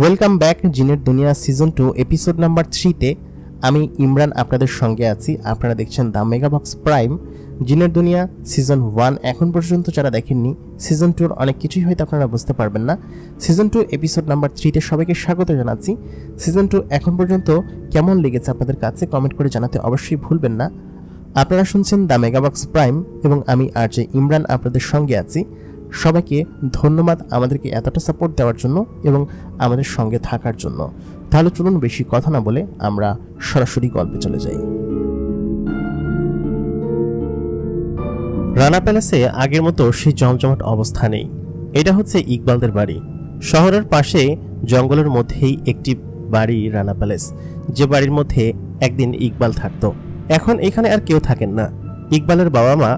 Welcome back জিনের দুনিয়া season 2 episode number 3 তে আমি ইমরান আপনাদের সঙ্গে আছি। আপনারা দেখছেন দ্য মেগাবক্স প্রাইম জিনের দুনিয়া সিজন 1। এখন পর্যন্ত যারা দেখেননি সিজন 2 এর অনেক কিছুই হয়তো আপনারা বুঝতে পারবেন না। সিজন 2 এপিসোড নাম্বার 3 তে সবাইকে স্বাগত জানাচ্ছি। সিজন 2 এখন পর্যন্ত কেমন লেগেছে আপনাদের কাছে কমেন্ট করে জানাতে অবশ্যই ভুলবেন না। আপনারা শুনছেন দ্য মেগাবক্স প্রাইম এবং আমি আরজে ইমরান আপনাদের সঙ্গে আছি। সবাইকে ধন্যবাদ আমাদেরকে এতটা সাপোর্ট দেওয়ার জন্য এবং আমাদের সঙ্গে থাকার জন্য। তাহলে চলুন বেশি কথা না বলে আমরা সরাসরি গল্পে চলে যাই। রানা প্যালেসে আগের মতো সেই জমজমাট অবস্থা নেই। এটা হচ্ছে ইকবালদের বাড়ি। শহরের পাশে জঙ্গলের মধ্যেই একটি বাড়ি রানা প্যালেস, যে বাড়ির মধ্যে একদিন ইকবাল থাকতো। এখন এখানে আর কেউ থাকেন না। ইকবালের বাবা মা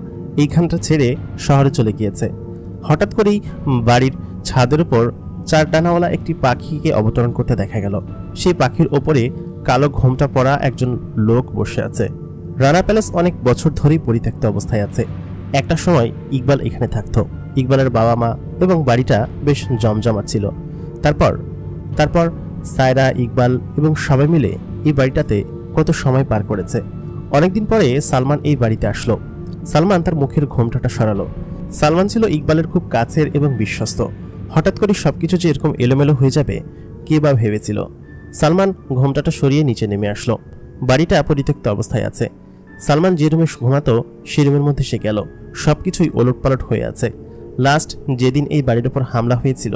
এইখানটা ছেড়ে শহরে চলে গিয়েছে। হঠাৎ করেই বাড়ির ছাদের উপর চার ডানাওয়ালা একটি পাখিকে অবতরণ করতে দেখা গেল। সেই পাখির ওপরে কালো ঘোমটা পরা একজন লোক বসে আছে। রানা প্যালেস অনেক বছর ধরেই পরিত্যক্ত অবস্থায় আছে। একটা সময় ইকবাল এখানে থাকতো। ইকবালের বাবা মা এবং বাড়িটা বেশ জমজমাট ছিল। তারপর সায়রা, ইকবাল এবং সবাই মিলে এই বাড়িটাতে কত সময় পার করেছে। অনেকদিন পরে সালমান এই বাড়িতে আসলো। সালমান তার মুখের ঘোমটাটা সরালো। সালমান ছিল ইকবালের খুব কাছের এবং বিশ্বস্ত। হঠাৎ করে সবকিছু যে এরকম এলোমেলো হয়ে যাবে কে বা ভেবেছিল। সালমান ঘোমটাটা সরিয়ে নিচে নেমে আসলো। বাড়িটা পরিত্যক্ত অবস্থায় আছে। সালমান যে রুমে ঘুমাতো সেই রুমের মধ্যে সে গেল। সবকিছুই ওলটপালট হয়ে আছে। লাস্ট যেদিন এই বাড়ির উপর হামলা হয়েছিল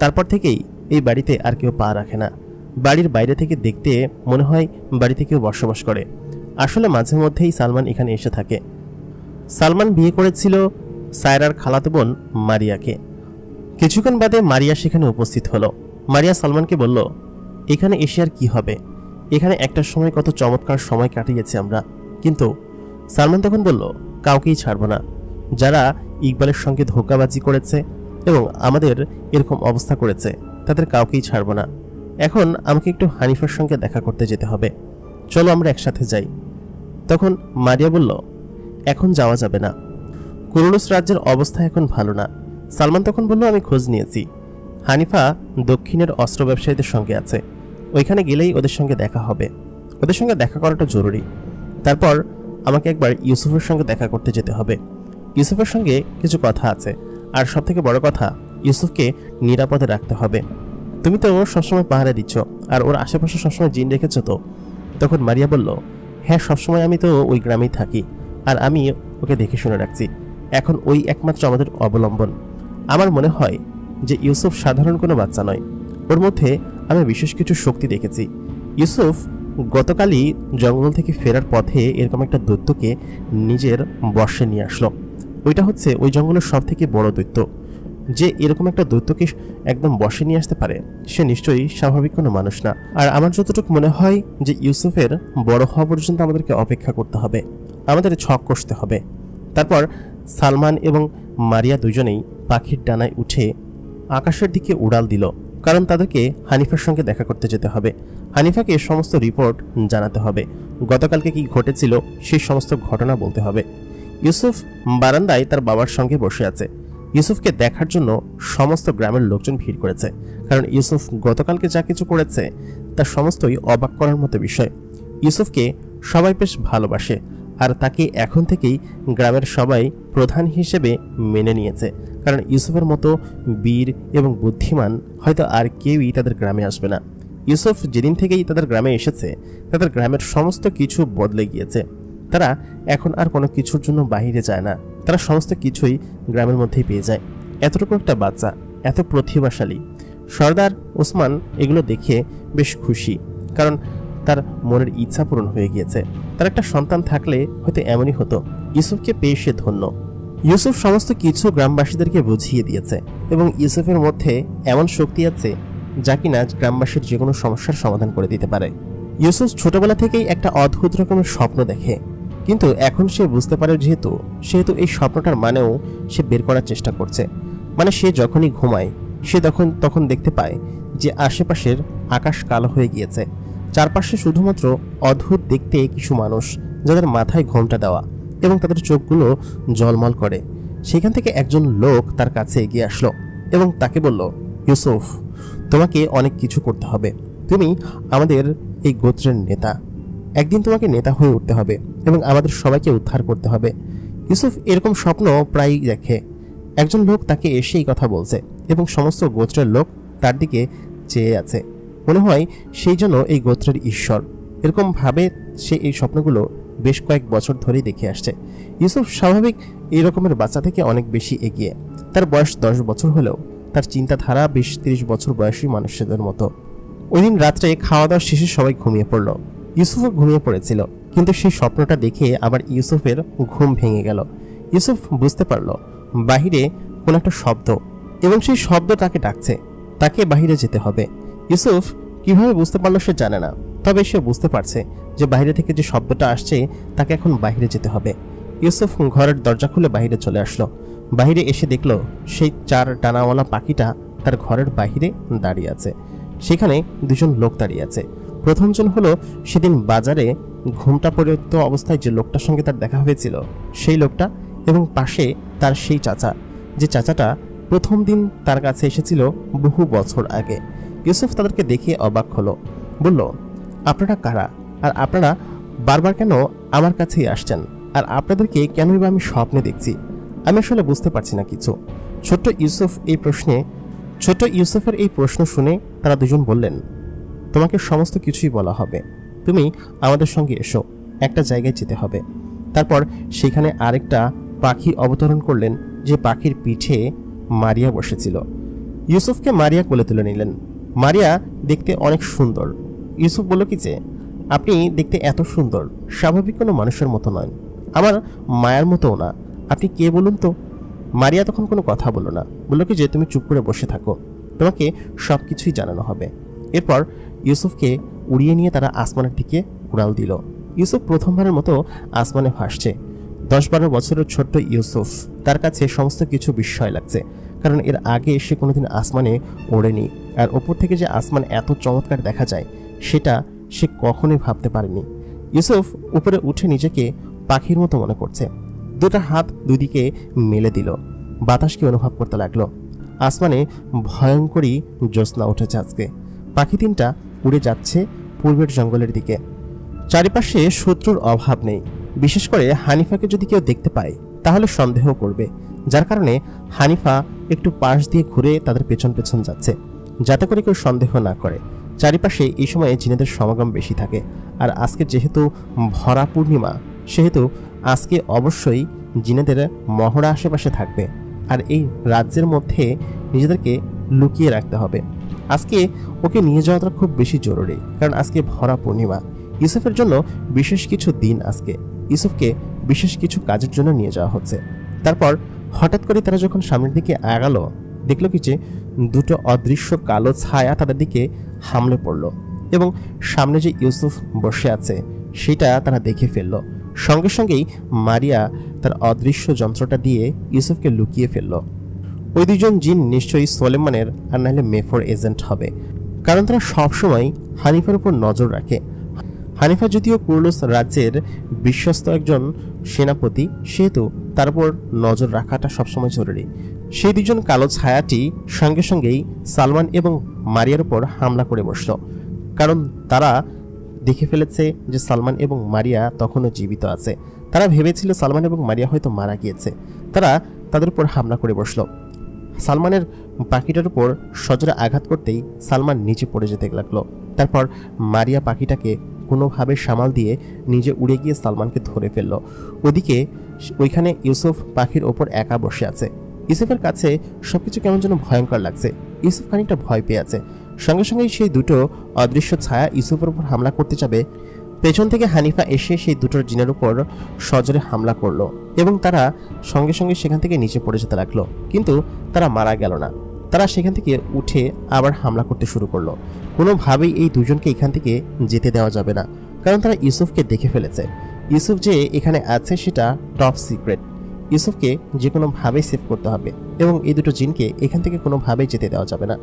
তারপর থেকেই এই বাড়িতে আর কেউ পা রাখে না। বাড়ির বাইরে থেকে দেখতে মনে হয় বাড়িতে কেউ বসবাস করে। আসলে মাঝে মধ্যেই সালমান এখানে এসে থাকে। সালমান বিয়ে করেছিল সায়রার খালাতো বোন মারিয়াকে। কিছুক্ষণ বাদে মারিয়া সেখানে উপস্থিত হলো। মারিয়া সালমানকে বলল, এখানে এসে আর কি হবে? এখানে একটা সময় কত চমৎকার সময় কাটিয়েছি আমরা। কিন্তু সালমান তখন বলল, কাউকেই ছাড়ব না। যারা ইকবালের সঙ্গে ধোঁকাবাজি করেছে এবং আমাদের এরকম অবস্থা করেছে তাদের কাউকেই ছাড়ব না। এখন আমাকে একটু হানিফার সঙ্গে দেখা করতে যেতে হবে। চলো আমরা একসাথে যাই। তখন মারিয়া বলল, এখন যাওয়া যাবে না। কুরুলুস রাজ্যের অবস্থা এখন ভালো না। সালমান তখন বলল, আমি খোঁজ নিয়েছি। হানিফা দক্ষিণের অস্ত্র ব্যবসায়ীদের সঙ্গে আছে। ওইখানে গেলেই ওদের সঙ্গে দেখা হবে। ওদের সঙ্গে দেখা করাটা জরুরি। তারপর আমাকে একবার ইউসুফের সঙ্গে দেখা করতে যেতে হবে। ইউসুফের সঙ্গে কিছু কথা আছে। আর সবথেকে বড় কথা, ইউসুফকে নিরাপদে রাখতে হবে। তুমি তো সবসময় পাহারা দিচ্ছ আর ওর আশেপাশে সবসময় জিন রেখেছ তো? তখন মারিয়া বলল, হ্যাঁ, সবসময় আমি তো ওই গ্রামেই থাকি আর আমি ওকে দেখে শুনে রাখছি। এখন ওই একমাত্র আমাদের অবলম্বন। আমার মনে হয় যে ইউসুফ সাধারণ কোনো বাচ্চা নয়। ওর মধ্যে আমি বিশেষ কিছু শক্তি দেখেছি। ইউসুফ গতকালই জঙ্গল থেকে ফেরার পথে এরকম একটা দৈত্যকে নিজের বশে নিয়ে আসলো। ওইটা হচ্ছে ওই জঙ্গলের সব থেকে বড় দৈত্য। যে এরকম একটা দৈত্যকে একদম বশে নিয়ে আসতে পারে সে নিশ্চয়ই স্বাভাবিক কোনো মানুষ না। আর আমার যতটুকু মনে হয় যে ইউসুফের বড় হওয়া পর্যন্ত আমাদেরকে অপেক্ষা করতে হবে, আমাদের ছক কষতে হবে। তারপর সালমান এবং মারিয়া দুজনেই পাখির ডানায় উঠে আকাশের দিকে উড়াল দিল, কারণ তাদেরকে হানিফার সঙ্গে দেখা করতে যেতে হবে। হানিফাকে সমস্ত রিপোর্ট জানাতে হবে। গতকালকে কি ঘটেছিল সেই সমস্ত ঘটনা বলতে হবে। ইউসুফ বারান্দায় তার বাবার সঙ্গে বসে আছে। ইউসুফকে দেখার জন্য সমস্ত গ্রামের লোকজন ভিড় করেছে, কারণ ইউসুফ গতকালকে যা কিছু করেছে তার সমস্তই অবাক করার মতো বিষয়। ইউসুফকে সবাই বেশ ভালোবাসে আর তাকে এখন থেকেই গ্রামের সবাই প্রধান হিসেবে মেনে নিয়েছে, কারণ ইউসুফের মতো বীর এবং বুদ্ধিমান হয়তো আর কেউই তাদের গ্রামে আসবে না। ইউসুফ যেদিন থেকেই তাদের গ্রামে এসেছে তাদের গ্রামের সমস্ত কিছু বদলে গিয়েছে। তারা এখন আর কোনো কিছুর জন্য বাইরে যায় না। তারা সমস্ত কিছুই গ্রামের মধ্যেই পেয়ে যায়। এতটুকু একটা বাচ্চা, এত প্রতিভাশালী। সর্দার ওসমান এগুলো দেখে বেশ খুশি, কারণ তার মনের ইচ্ছা পূরণ হয়ে গিয়েছে। তার একটা সন্তান থাকলে হয়তো এমনই হতো। ইউসুফকে পেয়ে সে ধন্য। ইউসুফ সমস্ত কিছু গ্রামবাসীদেরকে বুঝিয়ে দিয়েছে এবং ইউসুফের মধ্যে এমন শক্তি আছে যা কিনা গ্রামবাসীর যে কোনো সমস্যার সমাধান করে দিতে পারে। ইউসুফ ছোটবেলা থেকেই একটা অদ্ভুত রকমের স্বপ্ন দেখে, কিন্তু এখন সে বুঝতে পারে সেহেতু এই স্বপ্নটার মানেও সে বের করার চেষ্টা করছে। মানে সে যখনই ঘুমায় সে তখন দেখতে পায় যে আশেপাশের আকাশ কালো হয়ে গিয়েছে। চারপাশে শুধুমাত্র অদ্ভুত দেখতে কিছু মানুষ, যাদের মাথায় ঘোমটা দেওয়া এবং তাদের চোখগুলো জলমল করে। সেখান থেকে একজন লোক তার কাছে এগিয়ে আসলো এবং তাকে বলল, ইউসুফ, তোমাকে অনেক কিছু করতে হবে, তুমি আমাদের এই গোত্রের নেতা, একদিন তোমাকে নেতা হয়ে উঠতে হবে এবং আমাদের সবাইকে উদ্ধার করতে হবে। ইউসুফ এরকম স্বপ্ন প্রায়ই দেখে। একজন লোক তাকে এসে এই কথা বলছে এবং সমস্ত গোত্রের লোক তার দিকে চেয়ে আছে, মনে হয় সেই জন্য এই গোত্রের ঈশ্বর। এরকম ভাবে সে এই স্বপ্নগুলো বেশ কয়েক বছর ধরেই দেখে আসছে। ইউসুফ স্বাভাবিক এই রকমের বাচ্চা থেকে অনেক বেশি এগিয়ে। তার বয়স 10 বছর হলেও তার চিন্তাধারা 20-30 বছর বয়সী মানুষদের মতো। ওই দিন রাত্রে খাওয়া দাওয়া শেষে সবাই ঘুমিয়ে পড়ল। ইউসুফও ঘুমিয়ে পড়েছিল, কিন্তু সেই স্বপ্নটা দেখে আবার ইউসুফের ঘুম ভেঙে গেল। ইউসুফ বুঝতে পারল বাহিরে কোন একটা শব্দ এবং সেই শব্দ তাকে ডাকছে, তাকে বাহিরে যেতে হবে। ইউসুফ কিভাবে বুঝতে পারলো সে জানে না, তবে সে বুঝতে পারছে যে বাইরে থেকে যে শব্দটা আসছে তাকে এখন বাইরে যেতে হবে। ইউসুফ ঘরের দরজা খুলে বাইরে চলে আসলো। বাইরে এসে দেখলো সেই 4 ডানাওয়ালা পাখিটা তার ঘরের বাইরে দাঁড়িয়ে আছে। সেখানে 2জন লোক দাঁড়িয়ে আছে। প্রথমজন হলো সেদিন বাজারে ঘুমটা পরিত্যক্ত অবস্থায় যে লোকটার সঙ্গে তার দেখা হয়েছিল সেই লোকটা, এবং পাশে তার সেই চাচা, যে চাচাটা প্রথম দিন তার কাছে এসেছিল বহু বছর আগে। ইউসুফ তাদেরকে দেখে অবাক হলো, বলল, আপনারা কারা, আর আপনারা বারবার কেন আমার কাছেই আসছেন, আর আপনাদেরকে কেনই বা আমি স্বপ্নে দেখছি? আমি আসলে বুঝতে পারছি না কিছু। ছোট্ট ইউসুফের এই প্রশ্ন শুনে তারা 2জন বললেন, তোমাকে সমস্ত কিছুই বলা হবে, তুমি আমাদের সঙ্গে এসো, একটা জায়গায় যেতে হবে। তারপর সেখানে আরেকটা পাখি অবতরণ করলেন, যে পাখির পিঠে মারিয়া বসেছিল। ইউসুফকে মারিয়া কোলে তুলে নিলেন। মারিয়া দেখতে অনেক সুন্দর। ইউসুফ বলল কি যে, আপনি দেখতে এত সুন্দর, স্বাভাবিক কোনো মানুষের মতো নয়, আমার মায়ের মতোও না, আপনি কে বলুন তো? মারিয়া তখন কোনো কথা বলল না, বলল কি যে, তুমি চুপ করে বসে থাকো, তোমাকে সব কিছুই জানানো হবে। এরপর ইউসুফকে উড়িয়ে নিয়ে তারা আসমানের দিকে উড়াল দিল। ইউসুফ প্রথমবারের মতো আসমানে ভাসছে। 10-12 বছরের ছোট্ট ইউসুফ, তার কাছে সমস্ত কিছু বিস্ময় লাগছে, কারণ এর আগে সে কোনোদিন আসমানে ওড়েনি, আর ওপর থেকে যে আসমান এত চমৎকার দেখা যায় সেটা সে কখনোই ভাবতে পারেনি। ইউসুফ উপরে উঠে নিজেকে পাখির মতো মনে করছে। 2টা হাত 2 দিকে মেলে দিল, বাতাসকে অনুভব করতে লাগলো। আসমানে ভয়ঙ্করী জ্যোৎস্না উঠেছে আজকে। পাখি 3টা উড়ে যাচ্ছে পূর্বের জঙ্গলের দিকে। চারিপাশে শত্রুর অভাব নেই। বিশেষ করে হানিফাকে যদি কেউ দেখতে পায় তাহলে সন্দেহ করবে, যার কারণে হানিফা একটু পাশ দিয়ে ঘুরে তাদের পেছন পেছন যাচ্ছে, যাতে করে কেউ সন্দেহ না করে। চারিপাশে এই সময়ে জিনেদের সমাগম বেশি থাকে, আর আজকে যেহেতু ভরা পূর্ণিমা, সেহেতু আজকে অবশ্যই জিনেদের মহড়া আশেপাশে থাকবে, আর এই রাজ্যের মধ্যে নিজেদেরকে লুকিয়ে রাখতে হবে। আজকে ওকে নিয়ে যাওয়াটা খুব বেশি জরুরি, কারণ আজকে ভরা পূর্ণিমা। ইউসুফের জন্য বিশেষ কিছু দিন আজকে। ইউসুফকে বিশেষ কিছু কাজের জন্য নিয়ে যাওয়া হচ্ছে। তারপর হঠাৎ করে তারা যখন সামনের দিকে আগালো, দেখলো কি যে 2টো অদৃশ্য কালো ছায়া তাদের দিকে হামলে পড়ল, এবং সামনে যে ইউসুফ বসে আছে সেটা তারা দেখে ফেলল। সঙ্গে সঙ্গেই মারিয়া তার অদৃশ্য যন্ত্রটা দিয়ে ইউসুফকে লুকিয়ে ফেলল। ওই 2জন জিন নিশ্চয়ই সোলেমানের আর নাহলে মেফোর এজেন্ট হবে, কারণ তারা সবসময় হানিফার উপর নজর রাখে। হানিফা যদিও কুরুলুস রাজ্যের বিশ্বস্ত একজন সেনাপতি, সেহেতু তার উপর নজর রাখাটা সবসময় জরুরি। সেই 2জন কালো ছায়াটি সঙ্গে সঙ্গেই সালমান এবং মারিয়ার উপর হামলা করে বসল, কারণ তারা দেখে ফেলেছে যে সালমান এবং মারিয়া তখনও জীবিত আছে। তারা ভেবেছিল সালমান এবং মারিয়া হয়তো মারা গিয়েছে। তারা তাদের উপর হামলা করে বসল। সালমানের পাখিটার উপর সজোরে আঘাত করতেই সালমান নিচে পড়ে যেতে লাগলো। তারপর মারিয়া পাখিটাকে কোনোভাবে সামাল দিয়ে নিজে উড়ে গিয়ে সালমানকে ধরে ফেলল। ওইখানে ইউসুফ পাখির ওপর একা বসে আছে। ইউসুফের কাছে সবকিছু কেমন যেন ভয়ঙ্কর লাগছে। ইউসুফ খানিকটা ভয় পেয়ে আছে। সঙ্গে সঙ্গেই সেই 2টো অদৃশ্য ছায়া ইউসুফের উপর হামলা করতে যাবে। পেছন থেকে হানিফা এসে সেই 2টোর জিনের উপর সজোরে হামলা করলো, এবং তারা সঙ্গে সঙ্গে সেখান থেকে নিচে পড়ে যেতে লাগলো। কিন্তু তারা মারা গেল না। তারা সেখান থেকে উঠে আবার হামলা করতে শুরু করলো। কোনোভাবেই এই 2জনকে এখান থেকে যেতে দেওয়া যাবে না, কারণ তারা ইউসুফকে দেখে ফেলেছে। ইউসুফ যে এখানে আছে সেটা টপ সিক্রেট। ইউসুফকে যে কোনোভাবেই সেভ করতে হবে, এবং এই 2টো জিনকে এখান থেকে কোনোভাবেই যেতে দেওয়া যাবে না।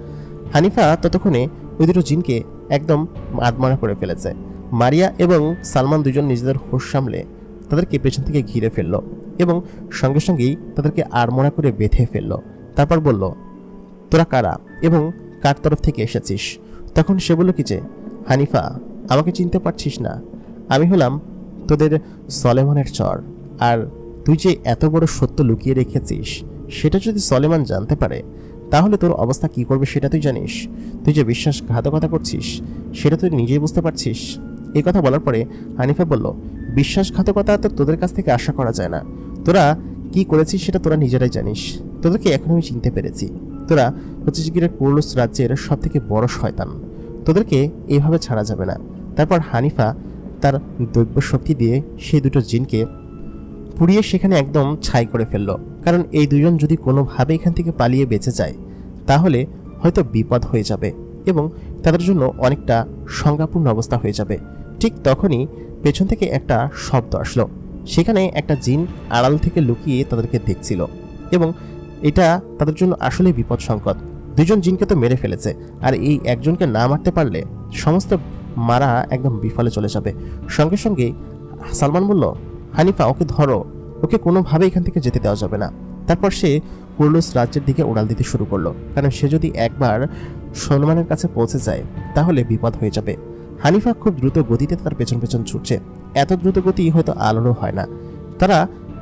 হানিফা ততক্ষণে ওই 2টো জিনকে একদম আদমারা করে ফেলেছে। মারিয়া এবং সালমান 2জন নিজেদের হোশ সামলে তাদেরকে পেছন থেকে ঘিরে ফেলল, এবং সঙ্গে সঙ্গেই তাদেরকে আড়মোড়া করে বেঁধে ফেলল। তারপর বলল, তোরা কারা এবং কার তরফ থেকে এসেছিস? তখন সে বলল কি যে, হানিফা, আমাকে চিনতে পারছিস না? আমি হলাম তোদের সলেমানের চর। আর তুই যে এত বড় সত্য লুকিয়ে রেখেছিস, সেটা যদি সলেমান জানতে পারে তাহলে তোর অবস্থা কি করবে সেটা তুই জানিস। তুই যে বিশ্বাসঘাতকতা করছিস সেটা তুই নিজেই বুঝতে পারছিস। এই কথা বলার পরে হানিফা বলল, বিশ্বাসঘাতকতা তো তোদের কাছ থেকে আশা করা যায় না। তোরা কি করেছিস সেটা তোরা নিজেরাই জানিস। তোদেরকে এখন আমি চিনতে পেরেছি। তোরা হচ্ছে যে কুরুলুস রাজ্যের সব থেকে বড় শয়তান। তোদেরকে এইভাবে ছাড়া যাবে না। তারপর হানিফা তার দৈব্য শক্তি দিয়ে সেই দুটো জিনকে পুড়িয়ে সেখানে একদম ছাই করে ফেলল। কারণ এই দুজন যদি কোনোভাবে এখান থেকে পালিয়ে বেঁচে যায় তাহলে হয়তো বিপদ হয়ে যাবে এবং তাদের জন্য অনেকটা সংজ্ঞাপূর্ণ অবস্থা হয়ে যাবে। ঠিক তখনই পেছন থেকে একটা শব্দ আসলো। সেখানে একটা জিন আড়াল থেকে লুকিয়ে তাদেরকে দেখছিল এবং এটা তাদের জন্য আসলে বিপদ সংকট। দুজন জিনকে তো মেরে ফেলেছে, আর এই একজনকে না মারতে পারলে সমস্ত মারা একদম বিফলে চলে যাবে। সঙ্গে সঙ্গে সালমান বলল, হানিফা, ওকে ধরো, ওকে কোনোভাবে এখান থেকে যেতে দেওয়া যাবে না। তারপর সে কুরুলুস রাজ্যের দিকে উড়াল দিতে শুরু করলো, কারণ সে যদি একবার সলমানের কাছে পৌঁছে যায় তাহলে বিপদ হয়ে যাবে। হানিফা খুব দ্রুত গতিতে তার পেছন পেছন ছুটছে। এত দ্রুত গতি হয়তো আলোরও হয় না। তারা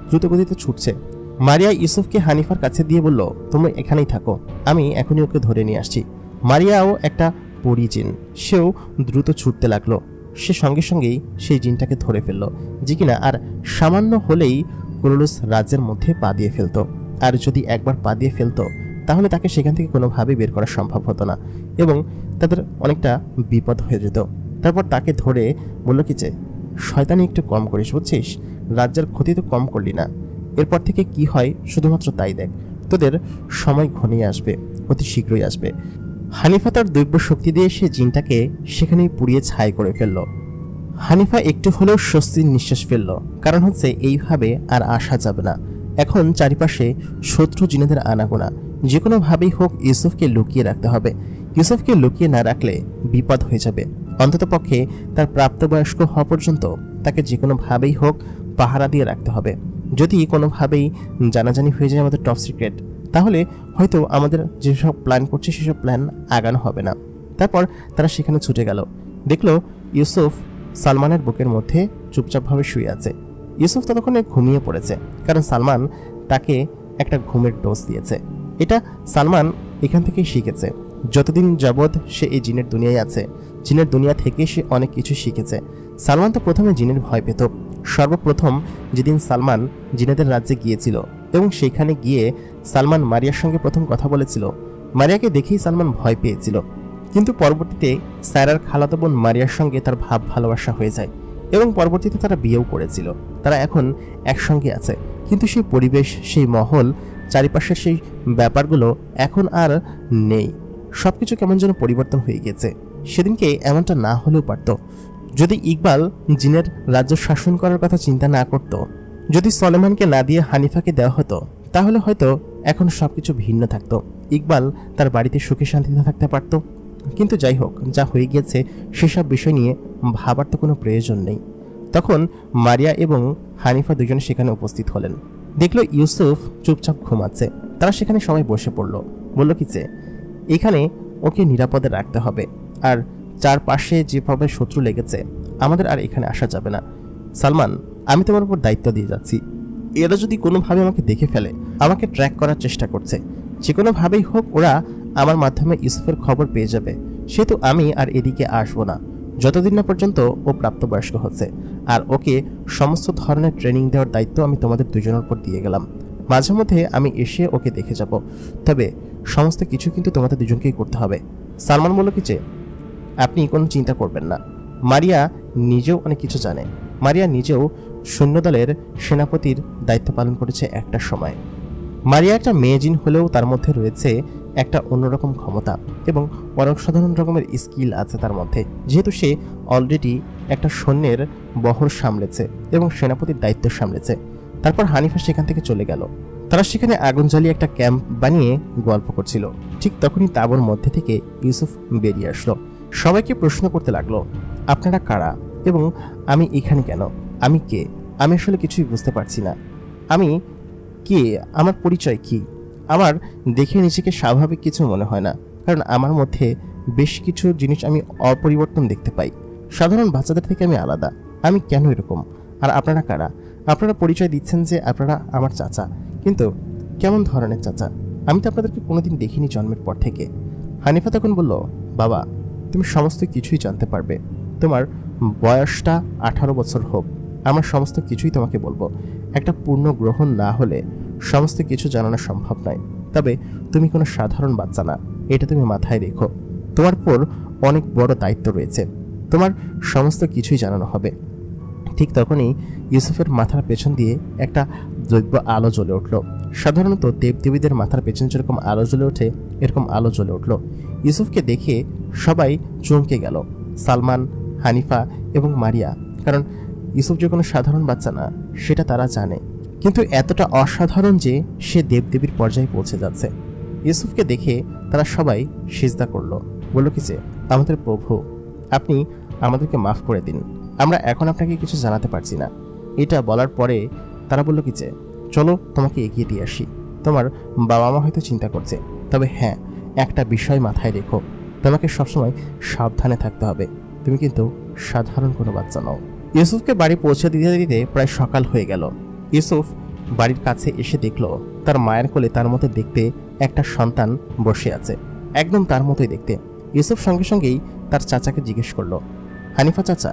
দ্রুত গতিতে ছুটছে। মারিয়া ইউসুফকে হানিফার কাছে দিয়ে বলল, তোমরা এখানেই থাকো, আমি এখনই ওকে ধরে নিয়ে আসছি। মারিয়াও একটা পরি জিন, সেও দ্রুত ছুটতে লাগলো। সে সঙ্গে সঙ্গেই সেই জিনটাকে ধরে ফেলল, যে কিনা আর সামান্য হলেই কুরুলুস রাজ্যের মধ্যে পা দিয়ে ফেলতো। আর যদি একবার পা দিয়ে ফেলতো তাহলে তাকে সেখান থেকে কোনোভাবেই বের করা সম্ভব হতো না এবং তাদের অনেকটা বিপদ হয়ে যেত। তারপর তাকে ধরে বলল কি যে, শয়তানি একটু কম করিস, বুঝছিস? রাজ্যের ক্ষতি তো কম করলি না। এরপর থেকে কি হয় শুধুমাত্র তাই দেখ। তোদের সময় ঘনিয়ে আসবে, অতি শীঘ্রই আসবে। হানিফা তার দৈব্য শক্তি দিয়ে সে জিনটাকে সেখানেই পুড়িয়ে ছাই করে ফেলল। হানিফা একটু হলেও স্বস্তির নিঃশ্বাস ফেলল, কারণ হচ্ছে এইভাবে আর আসা যাবে না। এখন চারিপাশে শত্রু জিনেদের আনাগোনা। যে কোনোভাবেই হোক ইউসুফকে লুকিয়ে রাখতে হবে। ইউসুফকে লুকিয়ে না রাখলে বিপদ হয়ে যাবে। অন্ততপক্ষে তার প্রাপ্তবয়স্ক হওয়া পর্যন্ত তাকে যে কোনোভাবেই হোক পাহারা দিয়ে রাখতে হবে। যদি কোনোভাবেই জানাজানি হয়ে যায় আমাদের টপ সিক্রেট, তাহলে হয়তো আমাদের যেসব প্ল্যান করছে সেসব প্ল্যান আগানো হবে না। তারপর তারা সেখানে ছুটে গেল। দেখলো ইউসুফ সালমানের বুকের মধ্যে চুপচাপভাবে শুয়ে আছে। ইউসুফ ততক্ষণে ঘুমিয়ে পড়েছে, কারণ সালমান তাকে একটা ঘুমের ডোজ দিয়েছে। এটা সালমান এখান থেকেই শিখেছে। যতদিন যাবৎ সে এই জিনের দুনিয়ায় আছে, জিনের দুনিয়া থেকে সে অনেক কিছু শিখেছে। সালমান তো প্রথমে জিনের ভয় পেত। সর্বপ্রথম যেদিন সালমান জিনেদের রাজ্যে গিয়েছিল এবং সেখানে গিয়ে সালমান মারিয়ার সঙ্গে প্রথম কথা বলেছিল, মারিয়াকে দেখেই সালমান ভয় পেয়েছিল। কিন্তু পরবর্তীতে সায়রার খালাতো বোন মারিয়ার সঙ্গে তার ভাব ভালোবাসা হয়ে যায় এবং পরবর্তীতে তারা বিয়েও করেছিল। তারা এখন একসঙ্গে আছে। কিন্তু সেই পরিবেশ, সেই মহল, চারিপাশের সেই ব্যাপারগুলো এখন আর নেই। সবকিছু কেমন যেন পরিবর্তন হয়ে গেছে। সেদিনকে এমনটা না হলেও পারত যদি ইকবাল জিনের রাজ্য শাসন করার কথা চিন্তা না করত। যদি সলেমানকে না দিয়ে হানিফাকে দেওয়া হতো তাহলে হয়তো এখন সবকিছু ভিন্ন থাকতো। ইকবাল তার বাড়িতে সুখে শান্তিতে থাকতে পারত। কিন্তু যাই হোক, যা হয়ে গিয়েছে সেসব বিষয় নিয়ে ভাবার তো কোনো প্রয়োজন নেই। তখন মারিয়া এবং হানিফা দুজনে সেখানে উপস্থিত হলেন। দেখলো ইউসুফ চুপচাপ ঘুমাচ্ছে। তারা সেখানে সবাই বসে পড়ল। বলল কি যে, এখানে ওকে নিরাপদে রাখতে হবে, আর চারপাশে যেভাবে শত্রু লেগেছে আমাদের আর এখানে আসা যাবে না। সালমান, আমি তোমার উপর দায়িত্ব দিয়ে যাচ্ছি। এরা যদি কোনোভাবে আমাকে দেখে ফেলে, আমাকে ট্র্যাক করার চেষ্টা করছে, যে কোনোভাবেই হোক ওরা আমার মাধ্যমে ইউসুফের খবর পেয়ে যাবে। সেহেতু আমি আর এদিকে আসবো না যতদিন না পর্যন্ত ও প্রাপ্তবয়স্ক হচ্ছে। আর ওকে সমস্ত ধরনের ট্রেনিং দেওয়ার দায়িত্ব আমি তোমাদের দুজনের উপর দিয়ে গেলাম। মাঝে মধ্যে আমি এসে ওকে দেখে যাব, তবে সমস্ত কিছু কিন্তু তোমাদের দুজনকেই করতে হবে। সালমান বলল কি যে, আপনি কোনো চিন্তা করবেন না। মারিয়া নিজেও অনেক কিছু জানে। মারিয়া নিজেও সৈন্যদলের সেনাপতির দায়িত্ব পালন করেছে একটা সময়। মারিয়া একটা মেয়ে জিন হলেও তার মধ্যে রয়েছে একটা অন্যরকম ক্ষমতা এবং অসাধারণ রকমের স্কিল আছে তার মধ্যে, যেহেতু সে অলরেডি একটা সৈন্যের বহর সামলেছে এবং সেনাপতির দায়িত্ব সামলেছে। তারপর হানিফা সেখান থেকে চলে গেল। তারা সেখানে আগুন জ্বালিয়ে একটা ক্যাম্প বানিয়ে গল্প করছিল। ঠিক তখনই তাঁবুর মধ্যে থেকে ইউসুফ বেরিয়ে আসলো। সবাইকে প্রশ্ন করতে লাগলো, আপনারা কারা এবং আমি এখানে কেন? আমি কে? আমি আসলে কিছুই বুঝতে পারছি না। আমি কে? আমার পরিচয় কি? আমার দেখে নিজেকে স্বাভাবিক কিছু মনে হয় না, কারণ আমার মধ্যে বেশ কিছু জিনিস আমি অপরিবর্তন দেখতে পাই। সাধারণ বাচ্চাদের থেকে আমি আলাদা। আমি কেন এরকম? আর আপনারা কারা? আপনারা পরিচয় দিচ্ছেন যে আপনারা আমার চাচা, কিন্তু কেমন ধরনের চাচা? আমি তো আপনাদেরকে কোনোদিন দেখিনি জন্মের পর থেকে। হানিফা তখন বলল, বাবা, তুমি সমস্ত কিছুই জানতে পারবে। তোমার বয়সটা 18 বছর হোক, আমার সমস্ত কিছুই তোমাকে বলবো। একটা পূর্ণ গ্রহণ না হলে সমস্ত কিছু জানানো সম্ভব নয়। তবে তুমি কোনো সাধারণ বাচ্চা না, এটা তুমি মাথায় রেখো। তোমার পর অনেক বড় দায়িত্ব রয়েছে, তোমার সমস্ত কিছুই জানানো হবে। ঠিক তখনই ইউসুফের মাথার পেছন দিয়ে একটা দৈব্য আলো জ্বলে উঠল। সাধারণত দেবদেবীদের মাথার পেছন যেরকম আলো জ্বলে ওঠে, এরকম আলো জ্বলে উঠল। ইউসুফকে দেখে সবাই চমকে গেল, সালমান, হানিফা এবং মারিয়া। কারণ ইউসুফ যে কোনো সাধারণ বাচ্চা না, সেটা তারা জানে, কিন্তু এতটা অসাধারণ যে সে দেবদেবীর পর্যায়ে পৌঁছে যাচ্ছে। ইউসুফকে দেখে তারা সবাই সিজদা করল, বলল কি যে, আমাদের প্রভু, আপনি আমাদেরকে মাফ করে দিন, আমরা এখন আপনাকে কিছু জানাতে পারছি না। এটা বলার পরে তারা বলল কি যে, চলো তোমাকে এগিয়ে দিয়ে আসি। তোমার বাবা মা হয়তো চিন্তা করছে, তবে হ্যাঁ, একটা বিষয় মাথায় রেখো, তোমাকে সবসময় সাবধানে থাকতে হবে। তুমি কিন্তু সাধারণ কোনো বাচ্চা নও। ইউসুফকে বাড়ি পৌঁছে দিতে দিতে প্রায় সকাল হয়ে গেল। ইউসুফ বাড়ির কাছে এসে দেখল তার মায়ের কোলে তার মতো দেখতে একটা সন্তান বসে আছে, একদম তার মতোই দেখতে। ইউসুফ সঙ্গে সঙ্গেই তার চাচাকে জিজ্ঞেস করলো, হানিফা চাচা,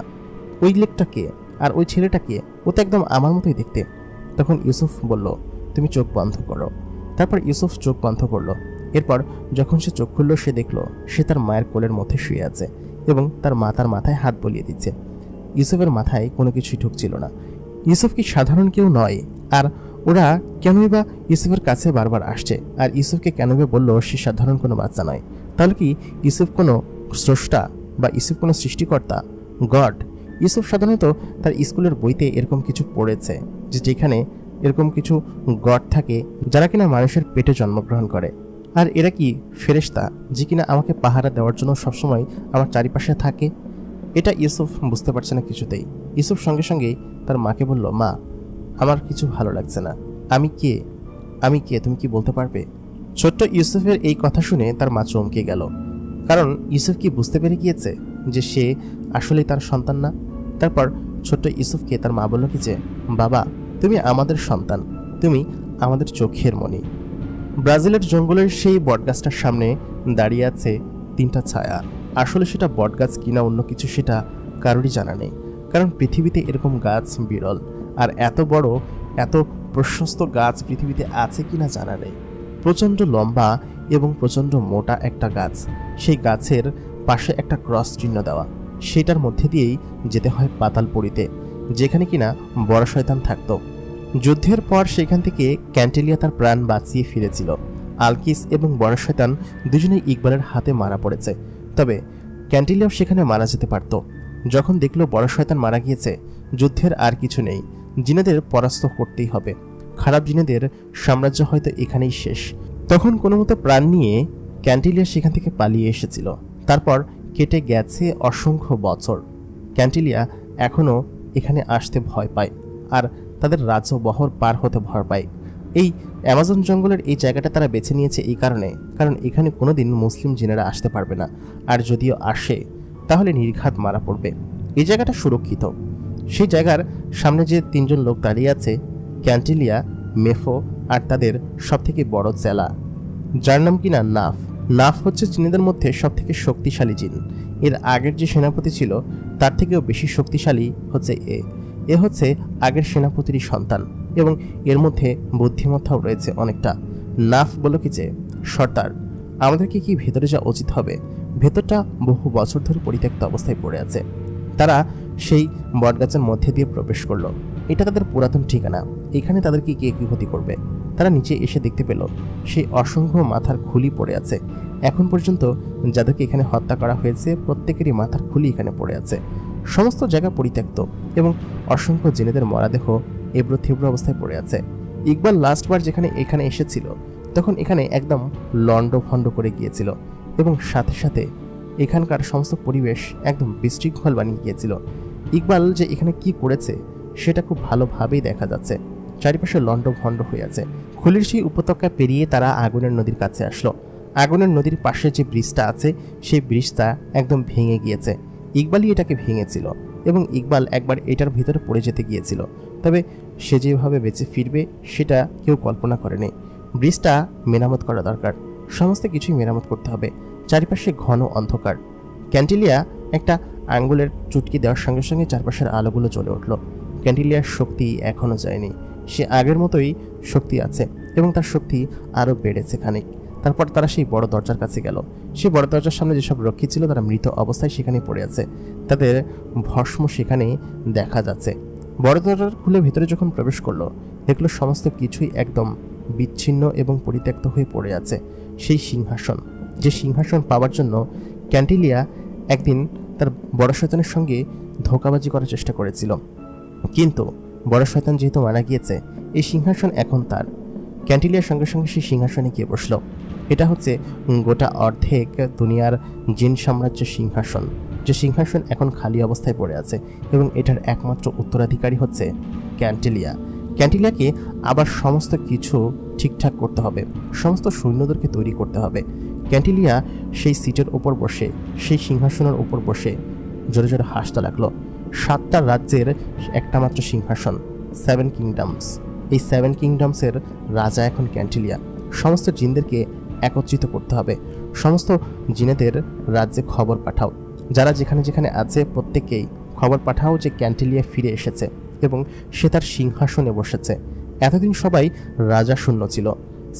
ওই লোকটা কে? আর ওই ছেলেটা কে? ও তো একদম আমার মতোই দেখতে। তখন ইউসুফ বলল, তুমি চোখ বন্ধ করো। তারপর ইউসুফ চোখ বন্ধ করলো। এরপর যখন সে চোখ খুলল, সে দেখল সে তার মায়ের কোলের মধ্যে শুয়ে আছে এবং তার মা তার মাথায় হাত বলিয়ে দিচ্ছে। ইউসুফের মাথায় কোনো কিছুই ঢুকছিল না। ইউসুফ কি সাধারণ কেউ নয়? আর ওরা কেনই বা ইউসুফের কাছে বারবার আসছে? আর ইউসুফকে কেনই বা বলল সে সাধারণ কোনো বাচ্চা নয়? তাহলে কি ইউসুফ কোনো স্রষ্টা বা ইউসুফ কোনো সৃষ্টিকর্তা, গড? ইউসুফ সাধারণত তার স্কুলের বইতে এরকম কিছু পড়েছে যে যেখানে এরকম কিছু গড থাকে যারা কিনা মানুষের পেটে জন্মগ্রহণ করে। আর এরা কি ফেরেশতা যে কিনা আমাকে পাহারা দেওয়ার জন্য সবসময় আমার চারিপাশে থাকে? এটা ইউসুফ বুঝতে পারছে না কিছুতেই। ইউসুফ সঙ্গে সঙ্গেই তার মাকে বলল, মা, আমার কিছু ভালো লাগছে না। আমি কে? আমি কে তুমি কি বলতে পারবে? ছোট্ট ইউসুফের এই কথা শুনে তার মা চমকে গেল, কারণ ইউসুফ কি বুঝতে পেরে গিয়েছে যে সে আসলেই তার সন্তান না। তারপর ছোট্ট ইউসুফকে তার মা বলল কি যে, বাবা, তুমি আমাদের সন্তান, তুমি আমাদের চোখের মণি। ব্রাজিলের জঙ্গলের সেই বটগাছটার সামনে দাঁড়িয়ে আছে তিনটা ছায়া। আসলে সেটা বটগাছ কিনা অন্য কিছু সেটা কারোরই জানা নেই, কারণ পৃথিবীতে এরকম গাছ বিরল। আর এত বড়, এত প্রশস্ত গাছ পৃথিবীতে আছে কিনা জানা নেই। প্রচণ্ড লম্বা এবং প্রচণ্ড মোটা একটা গাছ। সেই গাছের পাশে একটা ক্রস চিহ্ন দেওয়া, সেটার মধ্যে দিয়েই যেতে হয় পাতালপুরীতে, যেখানে কিনা বড় শয়তান থাকত। যুদ্ধের পর সেখান থেকে ক্যান্টেলিয়া তার প্রাণ বাঁচিয়ে ফিরেছিল। আলকিস এবং বড় শয়তান দুজনেই ইকবালের হাতে মারা পড়েছে। তবে ক্যান্টেলিয়াও সেখানে মারা যেতে পারত। যখন দেখলো বড় শয়তান মারা গিয়েছে, যুদ্ধের আর কিছু নেই, জিনেদের পরাস্ত করতেই হবে, খারাপ জিনেদের সাম্রাজ্য হয়তো এখানেই শেষ, তখন কোনো মতো প্রাণ নিয়ে ক্যান্টেলিয়া সেখান থেকে পালিয়ে এসেছিল। তারপর কেটে গেছে অসংখ্য বছর। ক্যান্টেলিয়া এখনও এখানে আসতে ভয় পায়, আর তাদের রাজ্য বহর পার হতে ভয় পায়। এই অ্যামাজন জঙ্গলের এই জায়গাটা তারা বেছে নিয়েছে এই কারণে, কারণ এখানে কোনোদিন মুসলিম জিনেরা আসতে পারবে না, আর যদিও আসে তাহলে নির্ঘাত মারা পড়বে। এই জায়গাটা সুরক্ষিত। সেই জায়গার সামনে যে তিনজন লোক দাঁড়িয়ে আছে, ক্যান্টেলিয়া, মেফো আর তাদের সবথেকে বড় চেলা, যার নাম কিনা নাফ। নাফ হচ্ছে জিনেদের মধ্যে সবথেকে শক্তিশালী জিন। এর আগের যে সেনাপতি ছিল তার থেকেও বেশি শক্তিশালী হচ্ছে এ হচ্ছে আগের সেনাপতিরই সন্তান, এবং এর মধ্যে বুদ্ধিমত্তাও রয়েছে অনেকটা। নাফ বলল কি যে, সর্দার, আমাদেরকে কি ভেতরে যাওয়া উচিত হবে? ভেতরটা বহু বছর ধরে পরিত্যক্ত অবস্থায় পড়ে আছে। তারা সেই বটগাছের মধ্যে দিয়ে প্রবেশ করলো। এটা তাদের পুরাতন ঠিকানা, এখানে তাদেরকে কে কি ক্ষতি করবে? তারা নিচে এসে দেখতে পেল সেই অসংখ্য মাথার খুলি পড়ে আছে। এখন পর্যন্ত যাদেরকে এখানে হত্যা করা হয়েছে প্রত্যেকেরই মাথার খুলি এখানে পড়ে আছে। সমস্ত জায়গা পরিত্যক্ত এবং অসংখ্য জিনেদের মরাদেহ এবড়ো থেবড়ো অবস্থায় পড়ে আছে। ইকবাল লাস্টবার যেখানে এখানে এসেছিল তখন এখানে একদম লন্ডভন্ড করে গিয়েছিল, এবং সাথে সাথে এখানকার সমস্ত পরিবেশ একদম বিশৃঙ্খল বানিয়ে গিয়েছিল। ইকবাল যে এখানে কি করেছে সেটা খুব ভালোভাবেই দেখা যাচ্ছে। চারিপাশে লন্ডভন্ড হয়ে আছে। খুলির সেই উপত্যকা পেরিয়ে তারা আগুনের নদীর কাছে আসলো। আগুনের নদীর পাশে যে ব্রিজটা আছে সেই ব্রিজটা একদম ভেঙে গিয়েছে। ইকবালই এটাকে ভেঙেছিল এবং ইকবাল একবার এটার ভিতরে পড়ে যেতে গিয়েছিল, তবে সে যেভাবে বেঁচে ফিরবে সেটা কেউ কল্পনা করেনি। ব্রিজটা মেরামত করা দরকার, সমস্ত কিছুই মেরামত করতে হবে। চারিপাশে ঘন অন্ধকার। ক্যান্টিলিয়া একটা আঙ্গুলের চুটকি দেওয়ার সঙ্গে সঙ্গে চারপাশের আলোগুলো জ্বলে উঠল। ক্যান্টিলিয়ার শক্তি এখনও যায়নি, সে আগের মতোই শক্তি আছে এবং তার শক্তি আরও বেড়েছে খানিক। তারপর তারা সেই বড় দরজার কাছে গেল। সেই বড় দরজার সামনে যেসব রক্ষী ছিল তারা মৃত অবস্থায় সেখানে পড়ে আছে, তাদের ভস্ম সেখানে দেখা যাচ্ছে। বড় দরজা খুলে ভেতরে যখন প্রবেশ করলো, দেখলো সমস্ত কিছুই একদম বিচ্ছিন্ন এবং পরিত্যক্ত হয়ে পড়ে আছে। সেই সিংহাসন, যে সিংহাসন পাওয়ার জন্য ক্যান্টিলিয়া একদিন তার বড় শয়তানের সঙ্গে ধোঁকাবাজি করার চেষ্টা করেছিল, কিন্তু বড় শয়তান যেহেতু মারা গিয়েছে, এই সিংহাসন এখন তার। ক্যান্টিলিয়ার সঙ্গে সঙ্গে সেই সিংহাসনে গিয়ে বসল। এটা হচ্ছে গোটা অর্ধেক দুনিয়ার জিন সাম্রাজ্যের সিংহাসন, যে সিংহাসন এখন খালি অবস্থায় পড়ে আছে এবং এটার একমাত্র উত্তরাধিকারী হচ্ছে ক্যান্টিলিয়া। ক্যান্টিলিয়াকে আবার সমস্ত কিছু ঠিকঠাক করতে হবে, সমস্ত সৈন্যদেরকে তৈরি করতে হবে। ক্যান্টিলিয়া সেই সিটের ওপর বসে, সেই সিংহাসনের ওপর বসে জোরে জোরে হাসতে লাগলো। 7টা রাজ্যের একটা মাত্র সিংহাসন, 7 কিংডমস। এই 7 কিংডমসের রাজা এখন ক্যান্টিলিয়া। সমস্ত জিনদেরকে একত্রিত করতে হবে, সমস্ত জিনেদের রাজ্যে খবর পাঠাও, যারা যেখানে যেখানে আছে প্রত্যেককেই খবর পাঠাও যে ক্যান্টিলিয়া ফিরে এসেছে এবং সে তার সিংহাসনে বসেছে। এতদিন সবাই রাজা শূন্য ছিল।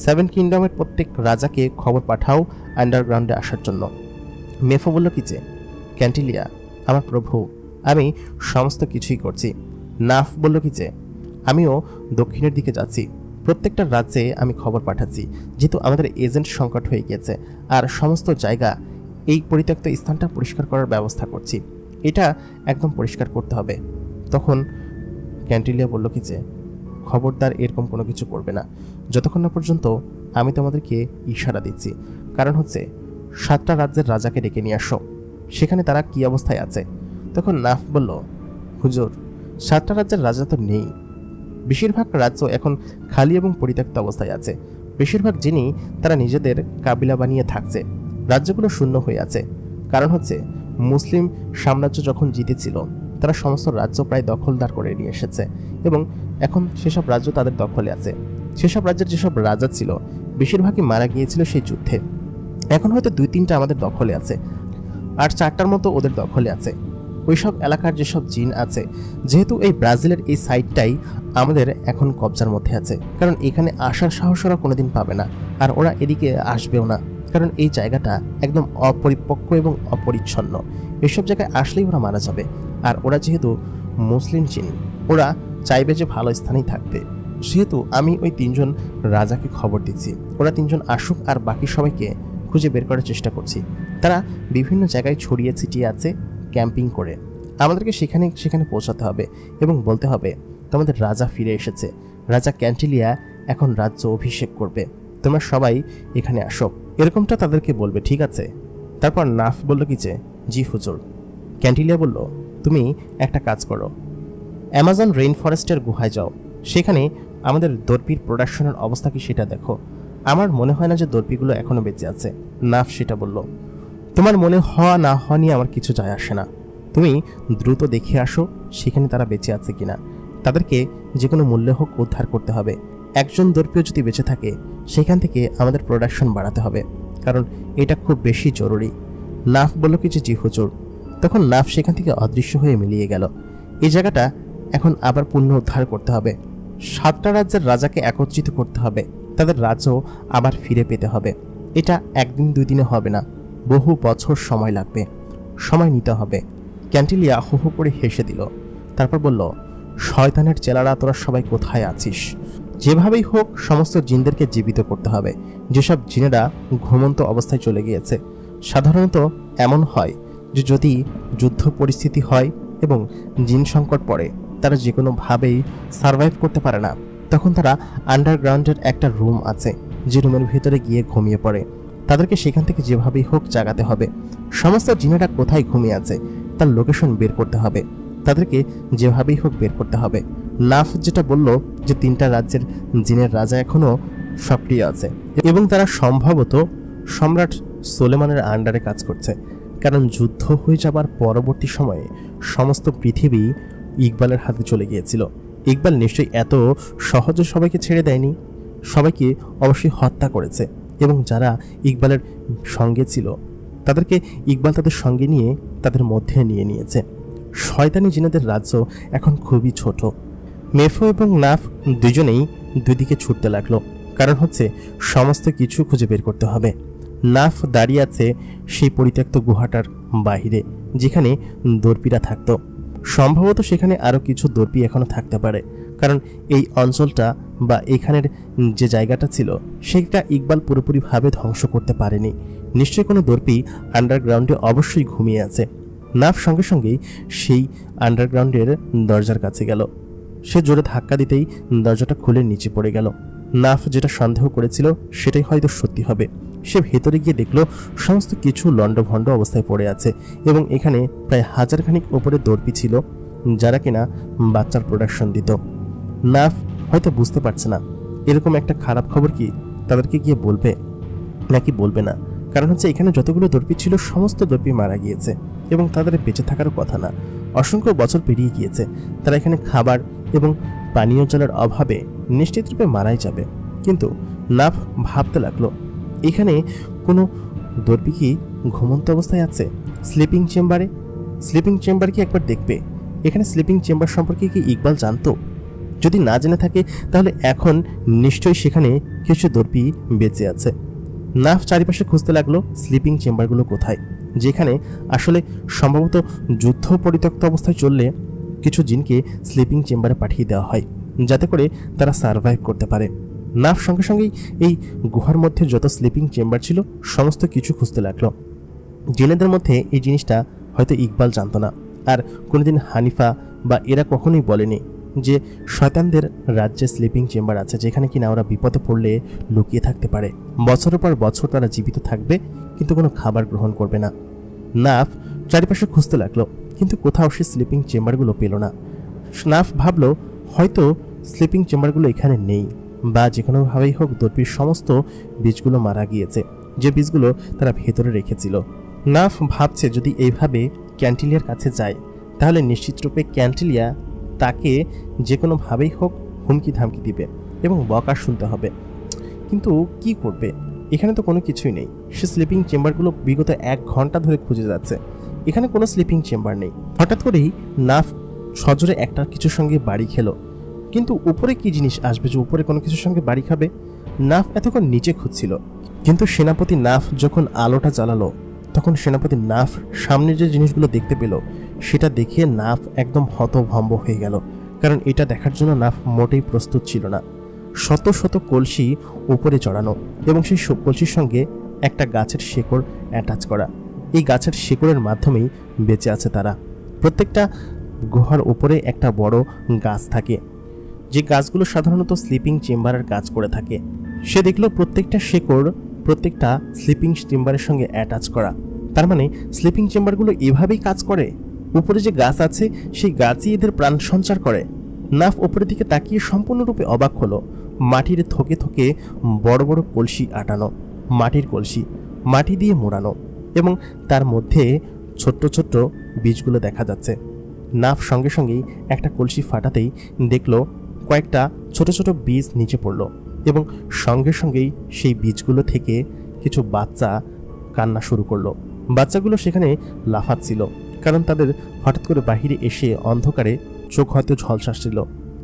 7 কিংডমের প্রত্যেক রাজাকে খবর পাঠাও আন্ডারগ্রাউন্ডে আসার জন্য। মেফো বলল কি যে, ক্যান্টিলিয়া আমার প্রভু, আমি সমস্ত কিছুই করছি। নাফ বলল কি যে, আমিও দক্ষিণের দিকে যাচ্ছি, প্রত্যেকটা রাজ্যে আমি খবর পাঠাচ্ছি, যেহেতু আমাদের এজেন্ট সংকট হয়ে গিয়েছে আর সমস্ত জায়গা, এই পরিত্যক্ত স্থানটা পরিষ্কার করার ব্যবস্থা করছি, এটা একদম পরিষ্কার করতে হবে। তখন ক্যান্টিলিয়া বলল কি যে, খবরদার এরকম কোনো কিছু করবে না যতক্ষণ না পর্যন্ত আমি তোমাদেরকে ইশারা দিচ্ছি। কারণ হচ্ছে 7টা রাজ্যের রাজাকে ডেকে নিয়ে আসো, সেখানে তারা কি অবস্থায় আছে। তখন নাফ বলল, হুজুর 7টা রাজ্যের রাজা তো নেই, বেশিরভাগ রাজ্য এখন খালি এবং পরিত্যক্ত অবস্থায় আছে। বেশিরভাগ জিনি তারা নিজেদের কাবিলা বানিয়ে থাকছে, রাজ্যগুলো শূন্য হয়ে আছে। কারণ হচ্ছে মুসলিম সাম্রাজ্য যখন জিতেছিল তারা সমস্ত রাজ্য প্রায় দখলদার করে নিয়ে এসেছে এবং এখন সেসব রাজ্য তাদের দখলে আছে। সেসব রাজ্যের যেসব রাজা ছিল বেশিরভাগই মারা গিয়েছিল সেই যুদ্ধে। এখন হয়তো 2-3টা আমাদের দখলে আছে আর 4টার মতো ওদের দখলে আছে। ওইসব এলাকার যেসব জিন আছে, যেহেতু এই ব্রাজিলের এই সাইডটাই আমাদের এখন কবজার মধ্যে আছে, কারণ এখানে আসার সাহস ওরা কোনোদিন পাবে না আর ওরা এদিকে আসবেও না, কারণ এই জায়গাটা একদম অপরিপক্ক এবং অপরিচ্ছন্ন। এসব জায়গায় আসলেই ওরা মারা যাবে। আর ওরা যেহেতু মুসলিম জিন, ওরা চাইবে যে ভালো স্থানেই থাকবে। সেহেতু আমি ওই 3জন রাজাকে খবর দিচ্ছি, ওরা 3জন আসুক আর বাকি সবাইকে খুঁজে বের করার চেষ্টা করছি। তারা বিভিন্ন জায়গায় ছড়িয়ে ছিটিয়ে আছে ক্যাম্পিং করে। আমাদেরকে সেখানে সেখানে পৌঁছাতে হবে এবং বলতে হবে তোমাদের রাজা ফিরে এসেছে, রাজা ক্যান্টিলিয়া এখন রাজ্য অভিষেক করবে, তোমরা সবাই এখানে আসো, এরকমটা তাদেরকে বলবে, ঠিক আছে? তারপর নাফ বলল কি যে, জি হুজুর। ক্যান্টিলিয়া বলল, তুমি একটা কাজ করো, অ্যামাজন রেইন ফরেস্টের গুহায় যাও, সেখানে আমাদের দর্পির প্রোডাকশনের অবস্থা কি সেটা দেখো। আমার মনে হয় না যে দর্পিগুলো এখনো বেঁচে আছে। নাফ সেটা বলল, তোমার মনে হওয়া না হওয়া নিয়ে আমার কিছু যায় আসে না, তুমি দ্রুত দেখে আসো সেখানে তারা বেঁচে আছে কিনা। তাদেরকে যে কোনো মূল্যে হোক উদ্ধার করতে হবে। একজন দর্পিও যদি বেঁচে থাকে সেখান থেকে আমাদের প্রোডাকশন বাড়াতে হবে, কারণ এটা খুব বেশি জরুরি। নাফ বলল কি যে, জি হুজুর। তখন নাফ সেখান থেকে অদৃশ্য হয়ে মিলিয়ে গেল। এই জায়গাটা এখন আবার পুনরুদ্ধার করতে হবে। 7টা রাজ্যের রাজাকে একত্রিত করতে হবে, তাদের রাজ্য আবার ফিরে পেতে হবে। এটা 1-2 দিনে হবে না, বহু বছর সময় লাগবে, সময় নিতে হবে। ক্যান্টিলিয়া হো হো করে হেসে দিল, তারপর বলল, শয়তানের চেলারা তোরা সবাই কোথায় আছিস? যেভাবেই হোক সমস্ত জিনদেরকে জীবিত করতে হবে, যেসব জিনেরা ঘুমন্ত অবস্থায় চলে গিয়েছে। সাধারণত এমন হয় যে যদি যুদ্ধ পরিস্থিতি হয় এবং জিন সংকট পড়ে, তারা যে কোনোভাবেই সার্ভাইভ করতে পারে না, তখন তারা আন্ডারগ্রাউন্ডের একটা রুম আছে, যে রুমের ভিতরে গিয়ে ঘুমিয়ে পড়ে। তাদেরকে সেখান থেকে যেভাবেই হোক জাগাতে হবে। সমস্ত জিনেরা কোথায় ঘুমিয়ে আছে তার লোকেশন বের করতে হবে, তাদেরকে যেভাবেই হোক বের করতে হবে। নাফ যেটা বলল যে 3টা রাজ্যের জিনের রাজা এখনও সক্রিয় আছে এবং তারা সম্ভবত সম্রাট সোলেমানের আন্ডারে কাজ করছে, কারণ যুদ্ধ হয়ে যাবার পরবর্তী সময়ে সমস্ত পৃথিবী ইকবালের হাতে চলে গিয়েছিল। ইকবাল নিশ্চয়ই এত সহজে সবাইকে ছেড়ে দেয়নি, সবাইকে অবশ্যই হত্যা করেছে এবং যারা ইকবালের সঙ্গে ছিল তাদেরকে ইকবাল তাদের সঙ্গে নিয়ে তাদের মধ্যে নিয়ে নিয়েছে। শয়তানি জিনেদের রাজ্য এখন খুবই ছোট। মেফো এবং নাফ দুজনেই দুদিকে ছুটতে লাগলো, কারণ হচ্ছে সমস্ত কিছু খুঁজে বের করতে হবে। নাফ দাঁড়িয়ে আছে সেই পরিত্যক্ত গুহাটার বাহিরে, যেখানে দর্পিরা থাকতো। সম্ভবত সেখানে আরও কিছু দর্পি এখনও থাকতে পারে, কারণ এই অঞ্চলটা বা এখানের যে জায়গাটা ছিল সেটা ইকবাল পুরোপুরিভাবে ধ্বংস করতে পারেনি। নিশ্চয়ই কোনো দর্পি আন্ডারগ্রাউন্ডে অবশ্যই ঘুমিয়ে আছে। নাফ সঙ্গে সঙ্গেই সেই আন্ডারগ্রাউন্ডের দরজার কাছে গেল। সে জোরে ধাক্কা দিতেই দরজাটা খুলে নিচে পড়ে গেল। নাফ যেটা সন্দেহ করেছিল সেটাই হয়তো সত্যি হবে। সে ভেতরে গিয়ে দেখল সমস্ত কিছু লণ্ডভণ্ড অবস্থায় পড়ে আছে এবং এখানে প্রায় 1000 খানিক ওপরে দর্পি ছিল, যারা কিনা বাচ্চার প্রোডাকশন দিত। নাফ হয়তো বুঝতে পারছে না এরকম একটা খারাপ খবর কি তাদেরকে গিয়ে বলবে নাকি বলবে না, কারণ হচ্ছে এখানে যতগুলো দর্পি ছিল সমস্ত দর্পি মারা গিয়েছে এবং তাদের বেঁচে থাকারও কথা না। অসংখ্য বছর পেরিয়ে গিয়েছে, তারা এখানে খাবার এবং পানীয় জলের অভাবে নিশ্চিতরূপে মারাই যাবে। কিন্তু নাফ ভাবতে লাগলো, এখানে কোনো দর্পি কি ঘুমন্ত অবস্থায় আছে স্লিপিং চেম্বারে? স্লিপিং চেম্বার কি একবার দেখবে? এখানে স্লিপিং চেম্বার সম্পর্কে কি ইকবাল জানতো? যদি না জেনে থাকে তাহলে এখন নিশ্চয়ই সেখানে কিছু দর্পি বেঁচে আছে। নাফ চারিপাশে খুঁজতে লাগলো স্লিপিং চেম্বারগুলো কোথায়, যেখানে আসলে সম্ভবত যুদ্ধ পরিত্যক্ত অবস্থায় চললে কিছু জিনকে স্লিপিং চেম্বারে পাঠিয়ে দেওয়া হয় যাতে করে তারা সার্ভাইভ করতে পারে। নাফ সঙ্গে সঙ্গেই এই গুহার মধ্যে যত স্লিপিং চেম্বার ছিল সমস্ত কিছু খুঁজতে লাগলো। জেলেদের মধ্যে এই জিনিসটা হয়তো ইকবাল জানতো না, আর কোনোদিন হানিফা বা এরা কখনোই বলেনি যে শয়তানদের রাজ্যে স্লিপিং চেম্বার আছে, যেখানে কিনা ওরা বিপদে পড়লে লুকিয়ে থাকতে পারে। বছরের পর বছর তারা জীবিত থাকবে কিন্তু কোনো খাবার গ্রহণ করবে না। নাফ চারিপাশে খুঁজতে লাগলো, কিন্তু কোথাও সে স্লিপিং চেম্বারগুলো পেল না। নাফ ভাবলো হয়তো স্লিপিং চেম্বারগুলো এখানে নেই, বা যে কোনোভাবেই হোক দর্পির সমস্ত বীজগুলো মারা গিয়েছে, যে বীজগুলো তারা ভেতরে রেখেছিল। নাফ ভাবছে যদি এইভাবে ক্যান্টিলিয়ার কাছে যায় তাহলে নিশ্চিতরূপে ক্যান্টিলিয়া তাকে যে কোনোভাবেই হোক হুমকি ধামকি দিবে এবং বকা শুনতে হবে। কিন্তু কি করবে? এখানে তো কোনো কিছুই নেই। সে স্লিপিং চেম্বারগুলো বিগত 1 ঘন্টা ধরে খুঁজে যাচ্ছে, এখানে কোনো স্লিপিং চেম্বার নেই। হঠাৎ করেই নাফ সজোরে একটা কিছুর সঙ্গে বাড়ি খেলো, কিন্তু উপরে কি জিনিস আসবে যে উপরে কোনো কিছুর সঙ্গে বাড়ি খাবে? নাফ এতক্ষণ নিচে খুঁজছিল, কিন্তু সেনাপতি নাফ যখন আলোটা জ্বালালো তখন সেনাপতি নাফ সামনে যে জিনিসগুলো দেখতে পেল সেটা দেখে নাফ একদম হতভম্ব হয়ে গেল, কারণ এটা দেখার জন্য নাফ মোটেই প্রস্তুত ছিল না। শত শত কলসি উপরে চড়ানো এবং সেই সব কলসির সঙ্গে একটা গাছের শেকড় অ্যাটাচ করা। এই গাছের শেকড়ের মাধ্যমেই বেঁচে আছে তারা। প্রত্যেকটা গুহার উপরে একটা বড় গাছ থাকে, যে গাছগুলো সাধারণত স্লিপিং চেম্বারের কাজ করে থাকে। সে দেখলো প্রত্যেকটা শেকড় প্রত্যেকটা স্লিপিং চেম্বারের সঙ্গে অ্যাটাচ করা। তার মানে স্লিপিং চেম্বারগুলো এভাবেই কাজ করে। উপরে যে গাছ আছে সেই গাছই এদের প্রাণ সঞ্চার করে। নাফ উপরের দিকে তাকিয়ে সম্পূর্ণরূপে অবাক হলো। মাটির থোকে থোকে বড় বড় কলসি আটানো, মাটির কলসি মাটি দিয়ে মোড়ানো, এবং তার মধ্যে ছোট্ট ছোট্ট বীজগুলো দেখা যাচ্ছে। নাফ সঙ্গে সঙ্গেই একটা কলসি ফাটাতেই দেখলো কয়েকটা ছোট ছোট বীজ নিচে পড়লো এবং সঙ্গে সঙ্গেই সেই বীজগুলো থেকে কিছু বাচ্চা কান্না শুরু করলো। বাচ্চাগুলো সেখানে লাফাচ্ছিল, কারণ তাদের হঠাৎ করে বাহিরে এসে অন্ধকারে চোখ হয়তো ঝলসাস ছিল।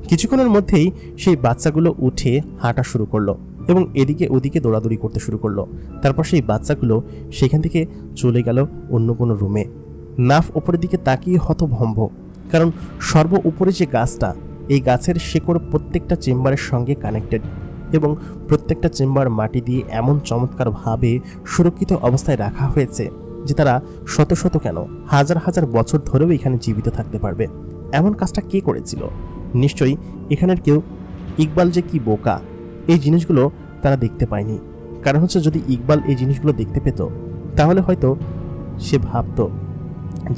কিছুক্ষণের মধ্যেই সেই বাচ্চাগুলো উঠে হাঁটা শুরু করলো এবং এদিকে ওদিকে দৌড়াদৌড়ি করতে শুরু করলো। তারপর সেই বাচ্চাগুলো সেখান থেকে চলে গেল অন্য কোনো রুমে। নাফ উপরের দিকে তাকিয়ে হতভম্ব, কারণ সর্ব উপরে যে গাছটা, এই গাছের শেকড় প্রত্যেকটা চেম্বারের সঙ্গে কানেক্টেড এবং প্রত্যেকটা চেম্বার মাটি দিয়ে এমন চমৎকারভাবে সুরক্ষিত অবস্থায় রাখা হয়েছে যে তারা শত শত কেন হাজার হাজার বছর ধরেও এখানে জীবিত থাকতে পারবে। এমন কাজটা কে করেছিল? নিশ্চয়ই এখানের কেউ। ইকবাল যে কি বোকা, এই জিনিসগুলো তারা দেখতে পায়নি। কারণ হচ্ছে যদি ইকবাল এই জিনিসগুলো দেখতে পেত তাহলে হয়তো সে ভাবত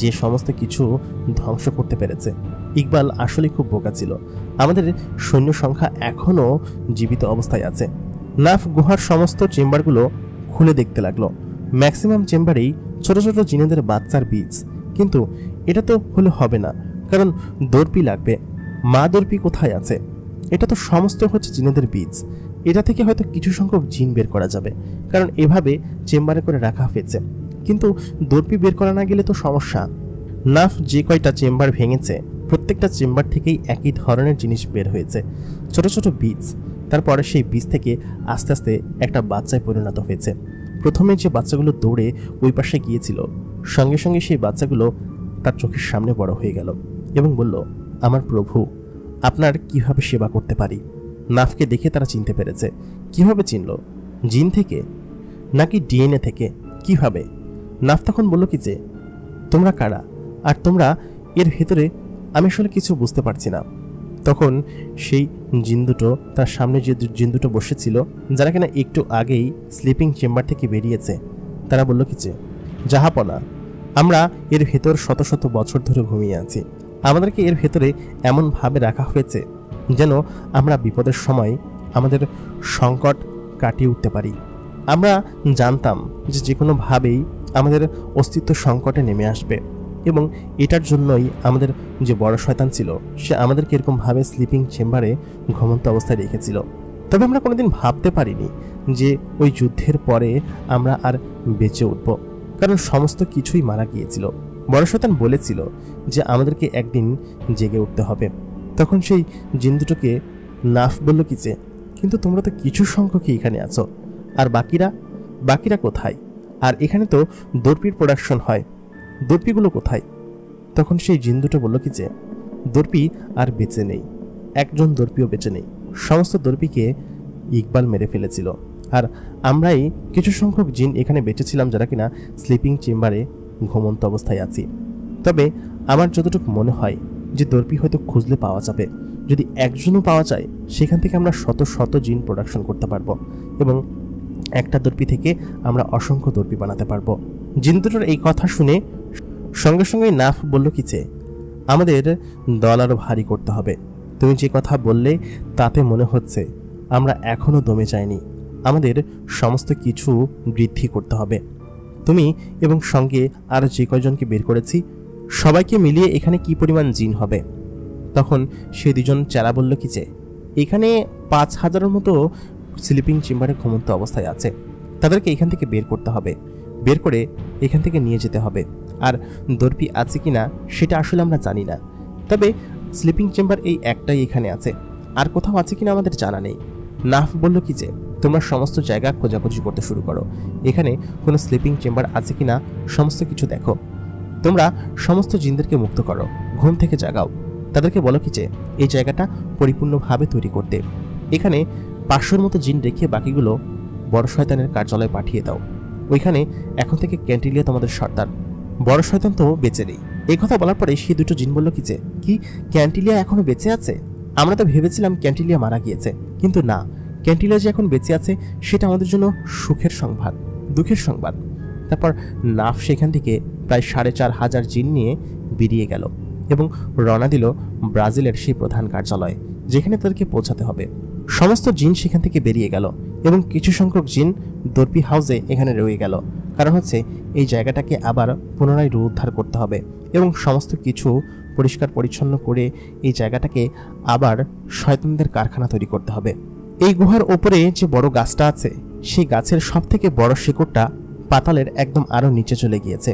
যে সমস্ত কিছু ধ্বংস করতে পেরেছে। ইকবাল আসলে খুব বোকা ছিল। আমাদের সৈন্য সংখ্যা এখনও জীবিত অবস্থায় আছে। নাফ গুহার সমস্ত চেম্বারগুলো খুলে দেখতে লাগলো। ম্যাক্সিমাম চেম্বারেই ছোট ছোট জিনেদের বাচ্চার বীজ, কিন্তু এটা তো হলে হবে না, কারণ দর্পি লাগবে। মা দর্পি কোথায় আছে? এটা তো সমস্ত হচ্ছে জিনেদের বীজ। এটা থেকে হয়তো কিছু সংখ্যক জিন বের করা যাবে, কারণ এভাবে চেম্বারে করে রাখা হয়েছে। কিন্তু দর্পি বের করা না গেলে তো সমস্যা। নাফ যে কয়টা চেম্বার ভেঙেছে, প্রত্যেকটা চেম্বার থেকেই একই ধরনের জিনিস বের হয়েছে, ছোট ছোট বীজ। তারপরে সেই বীজ থেকে আস্তে আস্তে একটা বাচ্চায় পরিণত হয়েছে। প্রথমে যে বাচ্চাগুলো দৌড়ে ওই পাশে গিয়েছিল, সঙ্গে সঙ্গে সেই বাচ্চাগুলো তার চোখের সামনে বড় হয়ে গেল এবং বলল, আমার প্রভু, আপনার কিভাবে সেবা করতে পারি? নাফকে দেখে তারা চিনতে পেরেছে। কিভাবে চিনল? জিন থেকে নাকি ডিএনএ থেকে? কিভাবে? নাফ তখন বলল কি যে, তোমরা কারা, আর তোমরা এর ভেতরে? আমি আসলে কিছু বুঝতে পারছি না। তখন সেই জিন দুটো, তার সামনে যে জিন দুটো বসেছিল, যারা কিনা একটু আগেই স্লিপিং চেম্বার থেকে বেরিয়েছে, তারা বলল কি যে, জাহাপনা, আমরা এর ভেতর শত শত বছর ধরে ঘুমিয়ে আছি। আমাদেরকে এর ভেতরে এমনভাবে রাখা হয়েছে যেন আমরা বিপদের সময় আমাদের সংকট কাটিয়ে উঠতে পারি। আমরা জানতাম যে কোনোভাবেই আমাদের অস্তিত্ব সংকটে নেমে আসবে, এবং এটার জন্যই আমাদের যে বড় শয়তান ছিল, সে আমাদেরকে এরকমভাবে স্লিপিং চেম্বারে ঘুমন্ত অবস্থায় রেখেছিল। তবে আমরা কোনোদিন ভাবতে পারিনি যে ওই যুদ্ধের পরে আমরা আর বেঁচে উঠব, কারণ সমস্ত কিছুই মারা গিয়েছিল। বড় শয়তান বলেছিল যে আমাদেরকে একদিন জেগে উঠতে হবে। তখন সেই জিন দুটোকে নাফ বলল কি যে, কিন্তু তোমরা তো কিছু সংখ্যকই এখানে আছো, আর বাকিরা কোথায়? আর এখানে তো দর্পির প্রোডাকশন হয়, দর্পিগুলো কোথায়? তখন সেই জিন দুটো বলল কি যে, দর্পি আর বেঁচে নেই, একজন দর্পিও বেঁচে নেই। সমস্ত দর্পিকে ইকবাল মেরে ফেলেছিল, আর আমরাই কিছু সংখ্যক জিন এখানে বেঁচেছিলাম, যারা কিনা স্লিপিং চেম্বারে ঘুমন্ত অবস্থায় আছি। তবে আমার যতটুকু মনে হয় যে দর্পি হয়তো খুঁজলে পাওয়া যাবে। যদি একজনও পাওয়া যায়, সেখান থেকে আমরা শত শত জিন প্রোডাকশন করতে পারবো, এবং একটা দর্পি থেকে আমরা অসংখ্য দর্পি বানাতে পারবো। জিন দুটোর এই কথা শুনে সঙ্গে সঙ্গে নাফ বলল কি যে, আমাদের দল আরও ভারী করতে হবে। তুমি যে কথা বললে তাতে মনে হচ্ছে আমরা এখনও দমে যাইনি। আমাদের সমস্ত কিছু বৃদ্ধি করতে হবে। তুমি এবং সঙ্গে আর যে কয়জনকে বের করেছি, সবাইকে মিলিয়ে এখানে কি পরিমাণ জিন হবে? তখন সে দুজন চেলা বলল কি যে, এখানে 5000-এর মতো স্লিপিং চেম্বারে ঘুমন্ত অবস্থায় আছে। তাদেরকে এখান থেকে বের করতে হবে, বের করে এখান থেকে নিয়ে যেতে হবে। আর দর্পি আছে কিনা সেটা আসলে আমরা জানি না, তবে স্লিপিং চেম্বার এই একটাই এখানে আছে, আর কোথাও আছে কিনা আমাদের জানা নেই। নাফ বলল কি যে, তোমরা সমস্ত জায়গা খোঁজাখুঁজি করতে শুরু করো, এখানে কোনো স্লিপিং চেম্বার আছে কিনা সমস্ত কিছু দেখো। তোমরা সমস্ত জিনদেরকে মুক্ত করো, ঘুম থেকে জাগাও। তাদেরকে বলো কি যে, এই জায়গাটা পরিপূর্ণভাবে তৈরি করতে। এখানে 500-র মতো জিন রেখে বাকিগুলো বড় শয়তানের কার্যালয়ে পাঠিয়ে দাও। ওইখানে এখন থেকে ক্যান্টিলিয়া তোমাদের সর্দার। বড় শয়তান তো বেঁচে নেই। এই কথা বলার পরে সেই দুটো জিন বলল কি যে, কি ক্যান্টিলিয়া এখনো বেঁচে আছে? আমরা তো ভেবেছিলাম ক্যান্টিলিয়া মারা গিয়েছে, কিন্তু না, ক্যান্টিলিয়া যে এখন বেঁচে আছে সেটা আমাদের জন্য সুখের সংবাদ, দুঃখের সংবাদ। তারপর নাফ সেখান থেকে প্রায় 4500 জিন নিয়ে বেরিয়ে গেল এবং রওনা দিল ব্রাজিলের সেই প্রধান কার্যালয়ে, যেখানে তাদেরকে পৌঁছাতে হবে। সমস্ত জিন সেখান থেকে বেরিয়ে গেল এবং কিছু সংখ্যক জিন দর্পি হাউসে এখানে রয়ে গেল। কারণ হচ্ছে এই জায়গাটাকে আবার পুনরায় রূপোদ্ধার করতে হবে এবং সমস্ত কিছু পরিষ্কার পরিচ্ছন্ন করে এই জায়গাটাকে আবার শয়তানদের কারখানা তৈরি করতে হবে। এই গুহার ওপরে যে বড় গাছটা আছে, সেই গাছের সব থেকে বড় শিকড়টা পাতালের একদম আরো নিচে চলে গিয়েছে,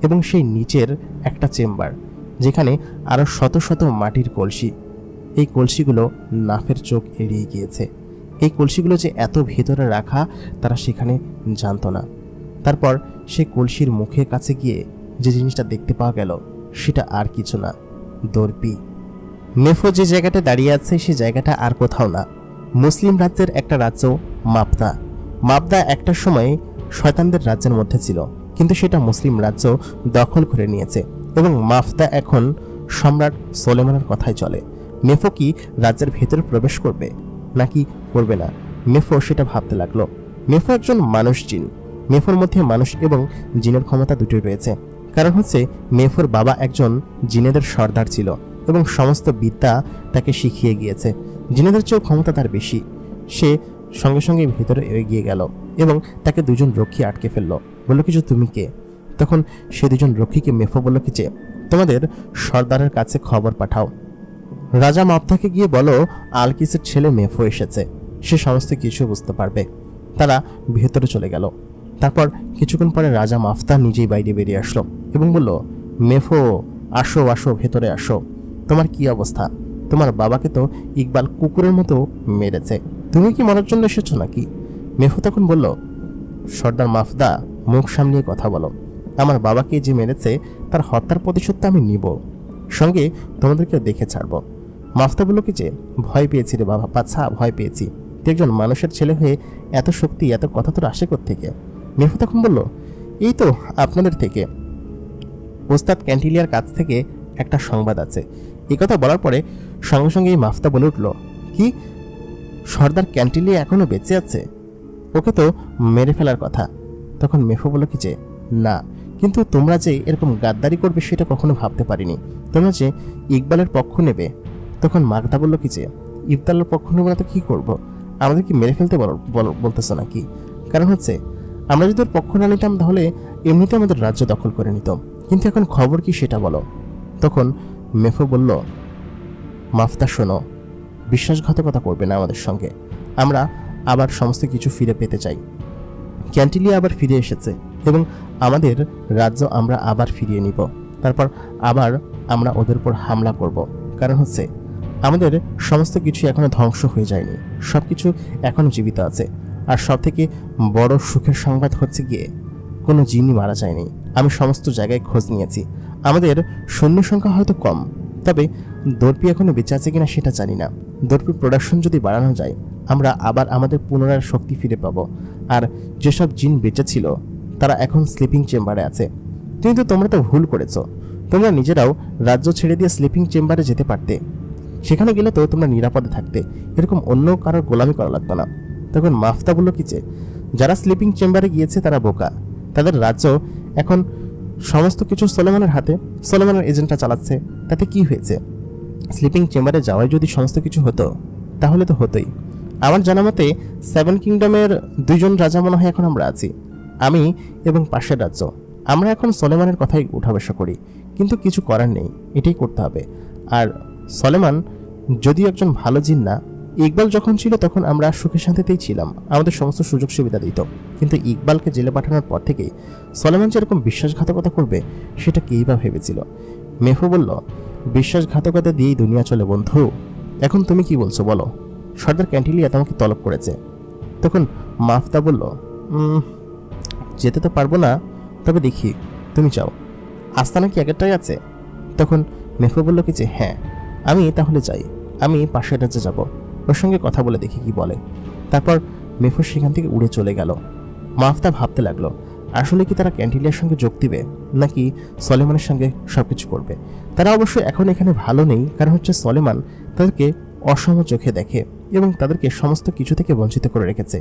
এবং সেই নিচের একটা চেম্বার, যেখানে আরো শত শত মাটির কলসি। এই কলসিগুলো নাফের চোখ এড়িয়ে গিয়েছে। এই কলসিগুলো যে এত ভেতরে রাখা তারা সেখানে জানতো না। তারপর সে কলসির মুখের কাছে গিয়ে যে জিনিসটা দেখতে পাওয়া গেল, সেটা আর কিছু না, দর্পি। নেফো যে জায়গাটা দাঁড়িয়ে আছে সেই জায়গাটা আর কোথাও না, মুসলিম রাজ্যের একটা রাজ্য মাবদা। মাবদা একটা সময় শয়তানদের রাজ্যের মধ্যে ছিল, কিন্তু সেটা মুসলিম রাজ্য দখল করে নিয়েছে এবং মাবদা এখন সম্রাট সোলেমানের কথাই চলে। নেফো কি রাজ্যের ভেতরে প্রবেশ করবে নাকি করবে না, নেফো সেটা ভাবতে লাগলো। নেফো একজন মানুষ জিন। নেফোর মধ্যে মানুষ এবং জিনের ক্ষমতা দুটোই রয়েছে। কারণ হচ্ছে নেফোর বাবা একজন জিনেদের সর্দার ছিল এবং সমস্ত বিদ্যা তাকে শিখিয়ে গিয়েছে। জিনেদের চেয়েও ক্ষমতা তার বেশি। সে সঙ্গে সঙ্গে ভেতরে এগিয়ে গেল এবং তাকে দুজন রক্ষী আটকে ফেললো। বললো কি যে তুমি কে? তখন সে দুজন রক্ষীকে মেফো বলল কি যে তোমাদের সর্দারের কাছে খবর পাঠাও, রাজা মাফতাকে গিয়ে বলো আলকিসের ছেলে মেফো এসেছে, সে সমস্ত কিছু বুঝতে পারবে। তারা ভেতরে চলে গেল। তারপর কিছুক্ষণ পরে রাজা মাফতা নিজেই বাইরে বেরিয়ে আসলো এবং বলল, মেফো আসো আসো, ভেতরে আসো। তোমার কি অবস্থা? তোমার বাবাকে তো ইকবাল কুকুরের মতো মেরেছে, তুমি কি মরার জন্য এসেছো নাকি? মেফো তখন বলল, সর্দার মাফদা, মুখ সামলিয়ে কথা বলো। আমার বাবাকে যে মেরেছে তার হত্যার প্রতিশোধটা আমি নিব, সঙ্গে তোমাদেরকে দেখে ছাড়ব। মাফতা বলল কি যে ভয় পেয়েছি রে বাবা, পাছা ভয় পেয়েছি। তুই একজন মানুষের ছেলে হয়ে এত শক্তি এত কথা তোর আসে কোত্থেকে? মেফো তখন বলল, এই তো আপনাদের থেকে, ওস্তাদ ক্যান্টিলিয়ার কাছ থেকে একটা সংবাদ আছে। এই কথা বলার পরে সঙ্গে সঙ্গে এই মাফতা বলে উঠল, কি সর্দার ক্যান্টিলিয়া এখনো বেঁচে আছে? ওকে তো মেরে ফেলার কথা। তখন মেফো বলল কি যে না, কিন্তু তোমরা যে এরকম গাদ্দারি করবে সেটা কখনো ভাবতে পারিনি, তোমরা যে ইকবালের পক্ষ নেবে। তখন মাগদা বলল কি যে ইকবালের পক্ষ নেবো না তো কি করবো? আমাদের কি মেরে ফেলতে বলতেছো নাকি? কারণ হচ্ছে আমরা যদি ওর পক্ষ না নিতাম তাহলে এমনিতে আমাদের রাজ্য দখল করে নিত, কিন্তু এখন খবর কি সেটা বলো। তখন মেফো বলল, মাফতা শোনো, বিশ্বাসঘাতকতা করবে না আমাদের সঙ্গে, আমরা আবার সমস্ত কিছু ফিরে পেতে চাই। ক্যান্টিলিয়া আবার ফিরে এসেছে এবং আমাদের রাজ্য আমরা আবার ফিরিয়ে নিব। তারপর আবার আমরা ওদের উপর হামলা করব। কারণ হচ্ছে আমাদের সমস্ত কিছু এখনো ধ্বংস হয়ে যায়নি, সব কিছু এখনো জীবিত আছে। আর সব থেকে বড় সুখের সংবাদ হচ্ছে গিয়ে কোনো জিনই মারা যায়নি। আমি সমস্ত জায়গায় খোঁজ নিয়েছি, আমাদের সৈন্য সংখ্যা হয়তো কম, তবে দর্পি এখনো বেঁচে আছে কিনা সেটা জানি না। দর্পির প্রোডাকশন যদি বাড়ানো যায় আমরা আবার আমাদের পুনরায় শক্তি ফিরে পাবো। আর যেসব জিন বেঁচে ছিল তারা এখন স্লিপিং চেম্বারে আছে। কিন্তু তোমরা তো ভুল করেছো, তোমরা নিজেরাও রাজ্য ছেড়ে দিয়ে স্লিপিং চেম্বারে যেতে পারতে, সেখানে গেলে তো তোমরা নিরাপদে থাকতে, এরকম অন্য কারোর গোলামি করা লাগতো না। তখন মাফতা বলল কি যে যারা স্লিপিং চেম্বারে গিয়েছে তারা বোকা, তাদের রাজ্য এখন সমস্ত কিছু সলেমানের হাতে, সলেমানের এজেন্টটা চালাচ্ছে। তাতে কি হয়েছে? স্লিপিং চেম্বারে যাওয়াই যদি সমস্ত কিছু হতো তাহলে তো হতোই। আমার জানা মতে 7 কিংডমের 2 জন রাজা মনে হয় এখন আমরা আছি, আমি এবং পাশের রাজ্য। আমরা এখন সলেমানের কথাই উঠা বসা করি, কিন্তু কিছু করার নেই, এটাই করতে হবে। আর সলেমান যদিও একজন ভালো জিন না, ইকবাল যখন ছিল তখন আমরা সুখে শান্তিতেই ছিলাম, আমাদের সমস্ত সুযোগ সুবিধা দিত। কিন্তু ইকবালকে জেলে পাঠানোর পর থেকেই সলেমান যেরকম বিশ্বাসঘাতকতা করবে সেটা কেই বা ভেবেছিল। মেফো বলল, বিশ্বাসঘাতকতা দিয়েই দুনিয়া চলে বন্ধু। এখন তুমি কি বলছো বলো? সর্দার ক্যান্টিলিয়া তোমাকে তলব করেছে। তখন মাফতা বলল, যেতে তো পারবো না, তবে দেখি তুমি চাও। আস্তানা কি একটাই আছে? তখন মেফো বলল কি যে হ্যাঁ, আমি তাহলে যাই, আমি পাশের রাজ্যে যাব, ওর সঙ্গে কথা বলে দেখি কি বলে। তারপর মেফো সেখান থেকে উড়ে চলে গেল। মাফতা ভাবতে লাগলো, আসলে কি তারা ক্যান্টিলিয়ার সঙ্গে যোগ দিবে নাকি সলেমানের সঙ্গে সবকিছু করবে। তারা অবশ্য এখন এখানে ভালো নেই, কারণ হচ্ছে সলেমান তাদেরকে অসম চোখে দেখে এবং তাদেরকে সমস্ত কিছু থেকে বঞ্চিত করে রেখেছে।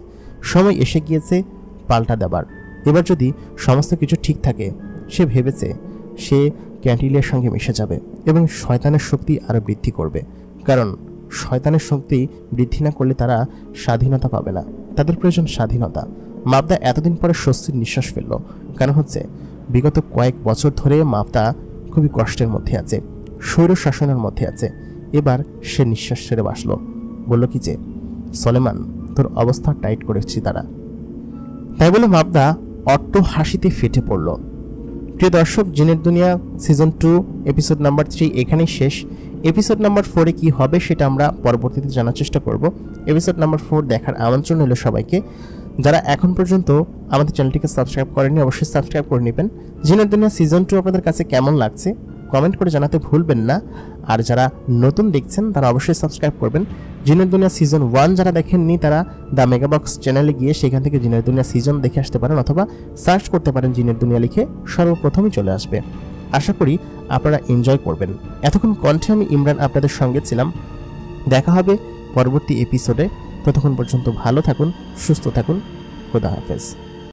সময় এসে গিয়েছে পাল্টা দেবার। এবার যদি সমস্ত কিছু ঠিক থাকে, সে ভেবেছে সে ক্যান্টিলিয়ার সঙ্গে মিশে যাবে এবং শয়তানের শক্তি আরও বৃদ্ধি করবে। কারণ শয়তানের শক্তি বৃদ্ধি না করলে তারা স্বাধীনতা পাবে না, তাদের প্রয়োজন স্বাধীনতা। মাফদা এতদিন পরে স্বস্তির নিঃশ্বাস ফেলল, কারণ হচ্ছে বিগত কয়েক বছর ধরে মাফদা খুবই কষ্টের মধ্যে আছে, স্বৈর শাসনের মধ্যে আছে। এবার সে নিঃশ্বাস ছেড়ে বাসল। বলল কি যে সলেমান, তোর অবস্থা টাইট করেছি তারা। তাই বলে মাফদা অট্ট হাসিতে ফেটে পড়ল। প্রিয় দর্শক, জিনের দুনিয়া সিজন 2 এপিসোড নাম্বার 3 এখানেই শেষ। এপিসোড নাম্বার 4-এ কি হবে সেটা আমরা পরবর্তীতে জানার চেষ্টা করব। এপিসোড নাম্বার 4 দেখার আমন্ত্রণ হলো সবাইকে। যারা এখন পর্যন্ত আমাদের চ্যানেলটিকে সাবস্ক্রাইব করেননি অবশ্যই সাবস্ক্রাইব করে নেবেন। জিনের দুনিয়া সিজন 2 আপনাদের কাছে কেমন লাগছে কমেন্ট করে জানাতে ভুলবেন না। আর যারা নতুন দেখছেন তারা অবশ্যই সাবস্ক্রাইব করবেন। জিনের দুনিয়া সিজন 1 যারা দেখেননি তারা দ্য মেগাবক্স চ্যানেলে গিয়ে সেখান থেকে জিনের দুনিয়া সিজন দেখে আসতে পারেন, অথবা সার্চ করতে পারেন জিনের দুনিয়া লিখে, সর্বপ্রথমই চলে আসবে। আশা করি আপনারা এনজয় করবেন। এতক্ষণ কণ্ঠে আমি ইমরান আপনাদের সঙ্গে ছিলাম। দেখা হবে পরবর্তী এপিসোডে। ততক্ষণ পর্যন্ত ভালো থাকুন, সুস্থ থাকুন। খোদা হাফেজ।